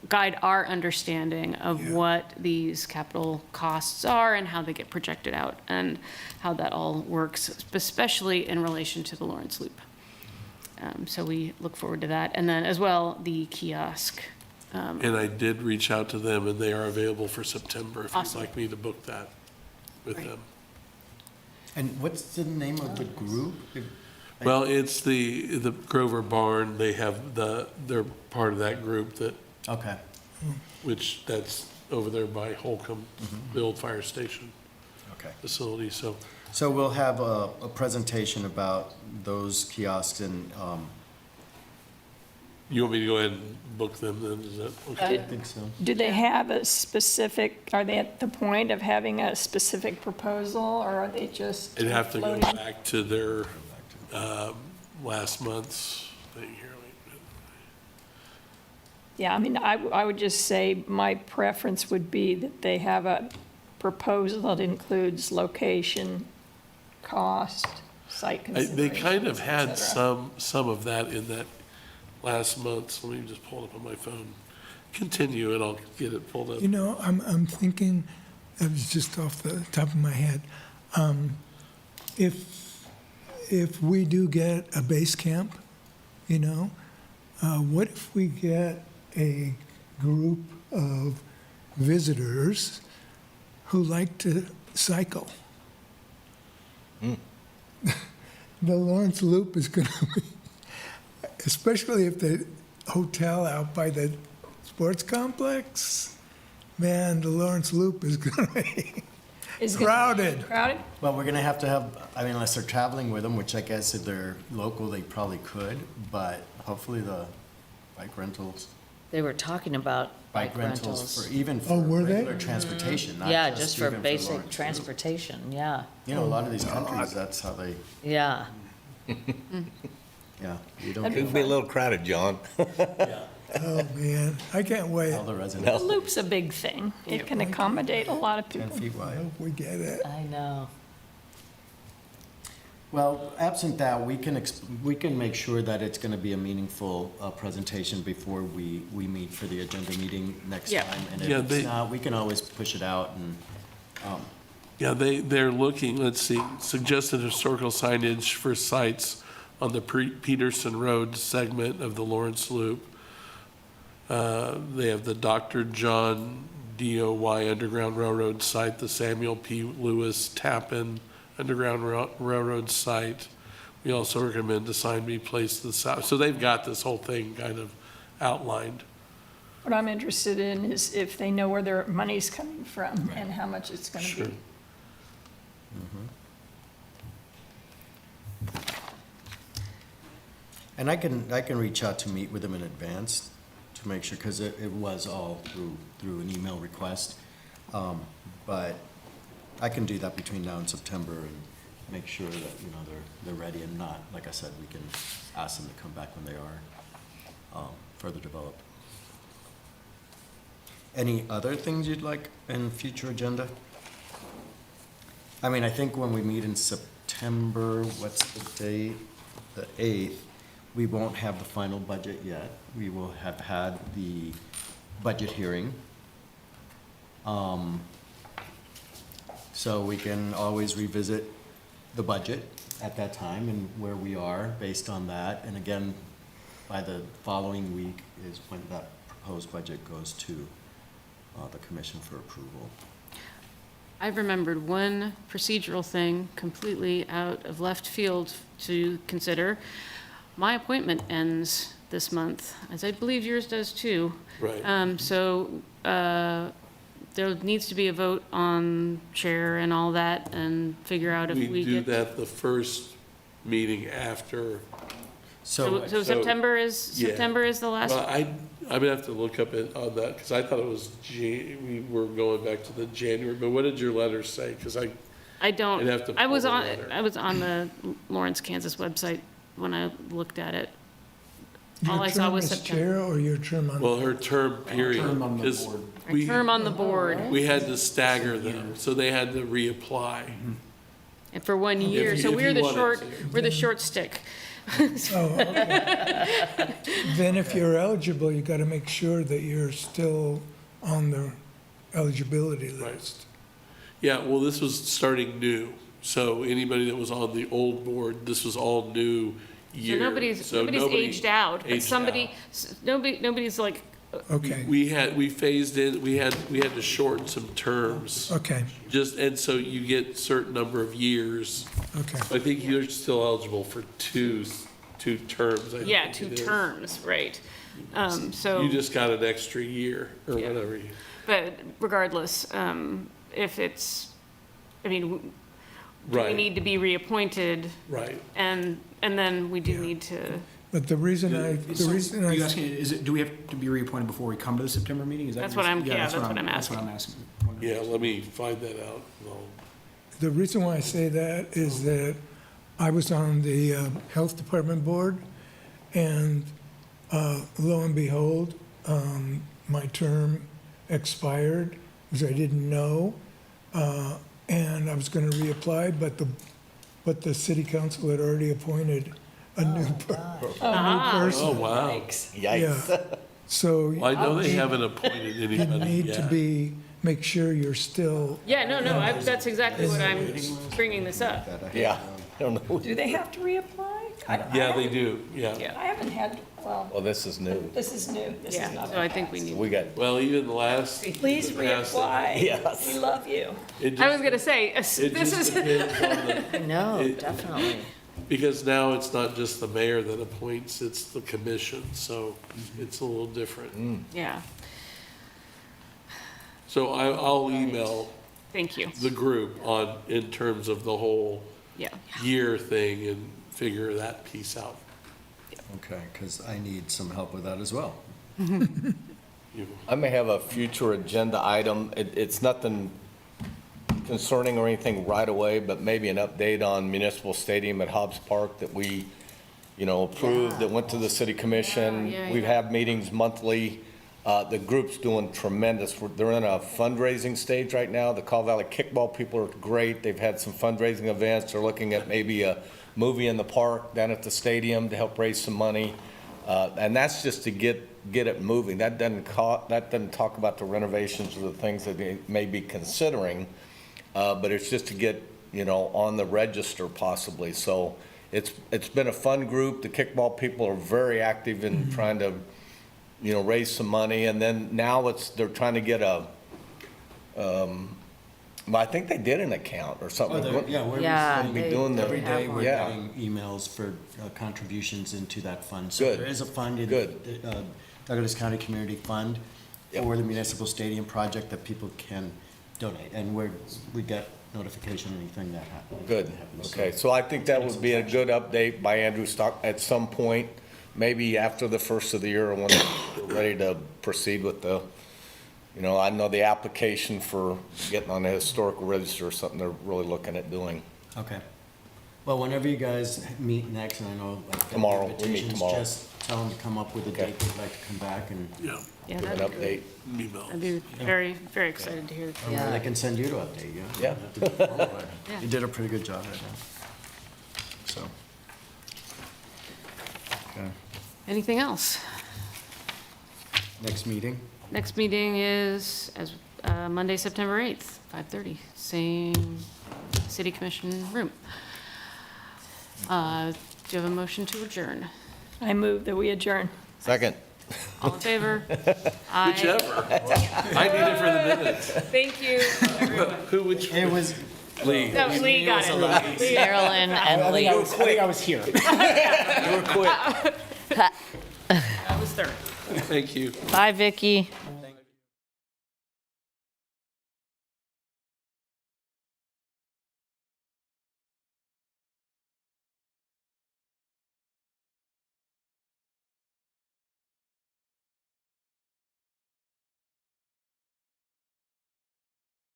A: guide our understanding of what these capital costs are and how they get projected out and how that all works, especially in relation to the Lawrence Loop. So we look forward to that. And then as well, the kiosk.
B: And I did reach out to them and they are available for September if you'd
A: Awesome.
B: like me to book that with
A: Great.
B: them.
E: And what's the name of the group?
B: Well, it's the Grover Barn. They have they're part of that group
E: Okay.
B: that's over there by Holcomb, the old fire station
E: Okay.
B: facility. So
E: So we'll have a presentation about those kiosks and,
B: you want me to go ahead and book them then? Is that okay?
E: I think so.
D: Do they have a specific, are they at the point of having a specific proposal, or are they just
B: It'd have to go
D: floating?
B: back to their last month's thing here. Wait.
D: Yeah, I mean, I would just say my preference would be that they have a proposal that includes location, cost, site
B: They
D: considerations,
B: kind of
D: et
B: had
D: cetera.
B: some of that in that last month. So let me just pull it up on my phone. Continue and I'll get it pulled up.
C: You know, I'm thinking, it was just off the top of my head, if we do get a base camp, you know, what if we get a group of visitors who like to cycle? The Lawrence Loop is going to be, especially if the hotel out by the sports complex, man, the Lawrence Loop is going to be
D: Is it gonna be
C: crowded.
D: Crowded?
E: Well, we're gonna have, I mean, unless they're traveling with them, which I guess if they're local, they probably could, but hopefully the bike rentals,
H: They were talking about
E: bike rentals for, even
C: Oh,
E: for
C: were they?
E: regular transportation, not
H: Yeah,
E: just
H: just for
E: even
H: basic
E: Lawrence Loop.
H: transportation, yeah,
E: You know, a lot of these countries, that's how they,
H: yeah.
E: yeah, you don't
F: It'd be a little crowded, John.
C: Oh, man, I can't wait.
E: tell the
D: The
E: residents
D: loop's a big thing. It can accommodate a lot of
E: 10
D: people.
E: feet
C: I
E: wide.
C: hope we get it.
H: I know.
E: Well, absent that, we can make sure that it's gonna be a meaningful presentation before we meet for the agenda meeting next
A: Yeah.
E: time. And
B: Yeah,
E: if
B: they-
E: it's not, we can always push it out and,
B: Yeah, they're looking, let's see, suggested historical signage for sites on the Peterson Road segment of the Lawrence Loop. They have the Dr. John DOY Underground Railroad site, the Samuel P. Lewis Tappan Underground Railroad site. We also recommend a sign be placed to the south. So they've got this whole thing kind of outlined.
D: What I'm interested in is if they know where their money's coming from and how much it's gonna
B: Sure.
D: be.
E: And I can reach out to meet with them in advance to make sure, because it was all through an email request. But I can do that between now and September and make sure that, you know, they're ready and not, like I said, we can ask them to come back when they are further developed. Any other things you'd like in future agenda? I mean, I think when we meet in September, what's the date? The 8th, we won't have the final budget yet. We will have had the budget hearing. So we can always revisit the budget at that time and where we are based on that. And again, by the following week is when that proposed budget goes to the commission for approval.
A: I've remembered one procedural thing completely out of left field to consider. My appointment ends this month, as I believe yours does too.
B: Right.
A: So there needs to be a vote on chair and all that and figure out if
B: We
A: we
B: do
A: get.
B: that the first meeting after.
A: So
B: So-
A: September is,
B: yeah.
A: September is the last.
B: Well, I'm gonna have to look up it on that, because I thought it was, we were going back to the January, but what did your letter say? Because
A: I don't,
B: I'd have to
A: I was
B: pull the
A: on,
B: letter.
A: I was on the Lawrence, Kansas website when I looked at it. All I
C: Your
A: saw
C: term
A: was
C: as
A: September.
C: chair or your term on?
B: well, her term period.
G: Term on the
B: 'cause
G: board.
B: we-
A: Term on the board,
B: We had to stagger them, so they had to reapply.
A: and for 1 year,
B: If
A: so
B: you
A: we're the
B: wanted
A: short,
B: to.
A: we're the short stick.
C: Oh, okay. Then if you're eligible, you got to make sure that you're still on the eligibility list.
B: Yeah, well, this was starting new, so anybody that was on the old board, this was all new
A: So
B: year.
A: nobody's
B: So
A: nobody's
B: nobody
A: aged out, but
B: aged
A: somebody,
B: out.
A: nobody's like,
C: Okay,
B: We phased in, we had to shorten some terms,
C: okay,
B: just, and so you get certain number of years.
C: okay.
B: I think you're still eligible for two terms, I
A: yeah,
B: think
A: 2
B: it is.
A: terms, right? So.
B: You just got an extra year, or
A: Yeah.
B: whatever.
A: But regardless, if it's, I mean, do we
B: Right,
A: need to be reappointed?
B: right.
A: And then we do
C: Yeah.
A: need to,
C: But the reason I,
G: So,
C: the reason
G: are you
C: I,
G: asking, do we have to be reappointed before we come to the September meeting? Is that
A: That's
G: what
A: what
G: you're
A: I'm-
G: saying?
A: yeah, that's what I'm
G: That's what I'm asking.
B: Yeah, let me find that out. Well,
C: the reason why I say that is that I was on the Health Department board, and lo and behold, my term expired, because I didn't know, and I was going to reapply, but the city council had already appointed a new person.
B: Oh, wow.
E: Yikes.
C: Yeah, so
B: Well, I know they haven't appointed
C: you
B: anybody
C: need to
B: yet.
C: make sure you're still,
A: yeah, no, that's exactly what I'm bringing this up.
F: Yeah, I don't know.
D: Do they have to reapply?
B: Yeah, they do, yeah.
A: Yeah.
D: I haven't had, well,
F: Well, this is new.
D: this is new. This is
A: Yeah,
D: not.
A: so I think we need,
F: We got,
B: Well, even the last.
D: Please
B: the past-
D: reapply.
F: Yes.
D: We love you.
B: it
A: I was
B: just-
A: gonna say,
B: It
A: this
B: just
A: is,
B: depends on the,
H: I know,
B: It-
H: definitely.
B: because now it's not just the mayor that appoints, it's the commission, so it's a little different.
A: yeah,
B: So I'll email
A: thank you,
B: the group on, in terms of the whole
A: yeah.
B: year thing and figure that piece out.
E: Okay, because I need some help with that as well.
B: You-
F: I may have a future agenda item. It's nothing concerning or anything right away, but maybe an update on Municipal Stadium at Hobbs Park that we, approved, that went to the city commission.
A: Yeah,
F: We
A: yeah.
F: have meetings monthly. The group's doing tremendous. They're in a fundraising stage right now. The Call Valley Kickball people are great. They've had some fundraising events. They're looking at maybe a movie in the park down at the stadium to help raise some money. And that's just to get it moving. That doesn't talk about the renovations or the things that they may be considering. but it's just to get, on the register possibly. So it's been a fun group. The kickball people are very active in trying to, raise some money. And then now they're trying to get well, I think they did an account or something.
E: We're
H: Yeah,
E: receiving-
F: Be doing the-
E: every day we're
F: Yeah.
E: getting emails for contributions into that fund. So
F: Good.
E: there is a fund in
F: Good.
E: the Douglas County Community Fund
F: Yep.
E: for the municipal stadium project that people can donate. And we get notification anything that happens.
F: Good, okay. So I think that would be a good update by Andrew Stock at some point, maybe after the first of the year when we're ready to proceed with the, I know the application for getting on the historical register or something they're really looking at doing.
E: Okay. Well, whenever you guys meet next, and I know like
F: Tomorrow, we meet
E: invitations,
F: tomorrow.
E: just tell them to come up with a
F: Okay.
E: date they'd like to come back and
B: Yeah,
A: Yeah,
F: Give an
A: that'd be
F: update.
A: great.
B: email.
A: I'd be very, very excited to hear.
H: Yeah.
E: they can send you to update you.
F: Yeah.
A: Yeah.
E: You did a pretty good job right now. So. Okay.
A: Anything else?
E: Next meeting?
A: Next meeting is Monday, September 8th, 5:30, same city commission room. Do you have a motion to adjourn?
D: I move that we adjourn.
F: Second.
A: All in favor? Aye.
B: Whichever. I need it for the minutes.
A: Thank you, everyone.
B: Who would,
E: It was.
B: Lee?
A: No, Lee got it. Lee-
H: Marilyn and Lee.
G: I think I was here.
A: That was third.
B: Thank you.
H: Bye, Vicky.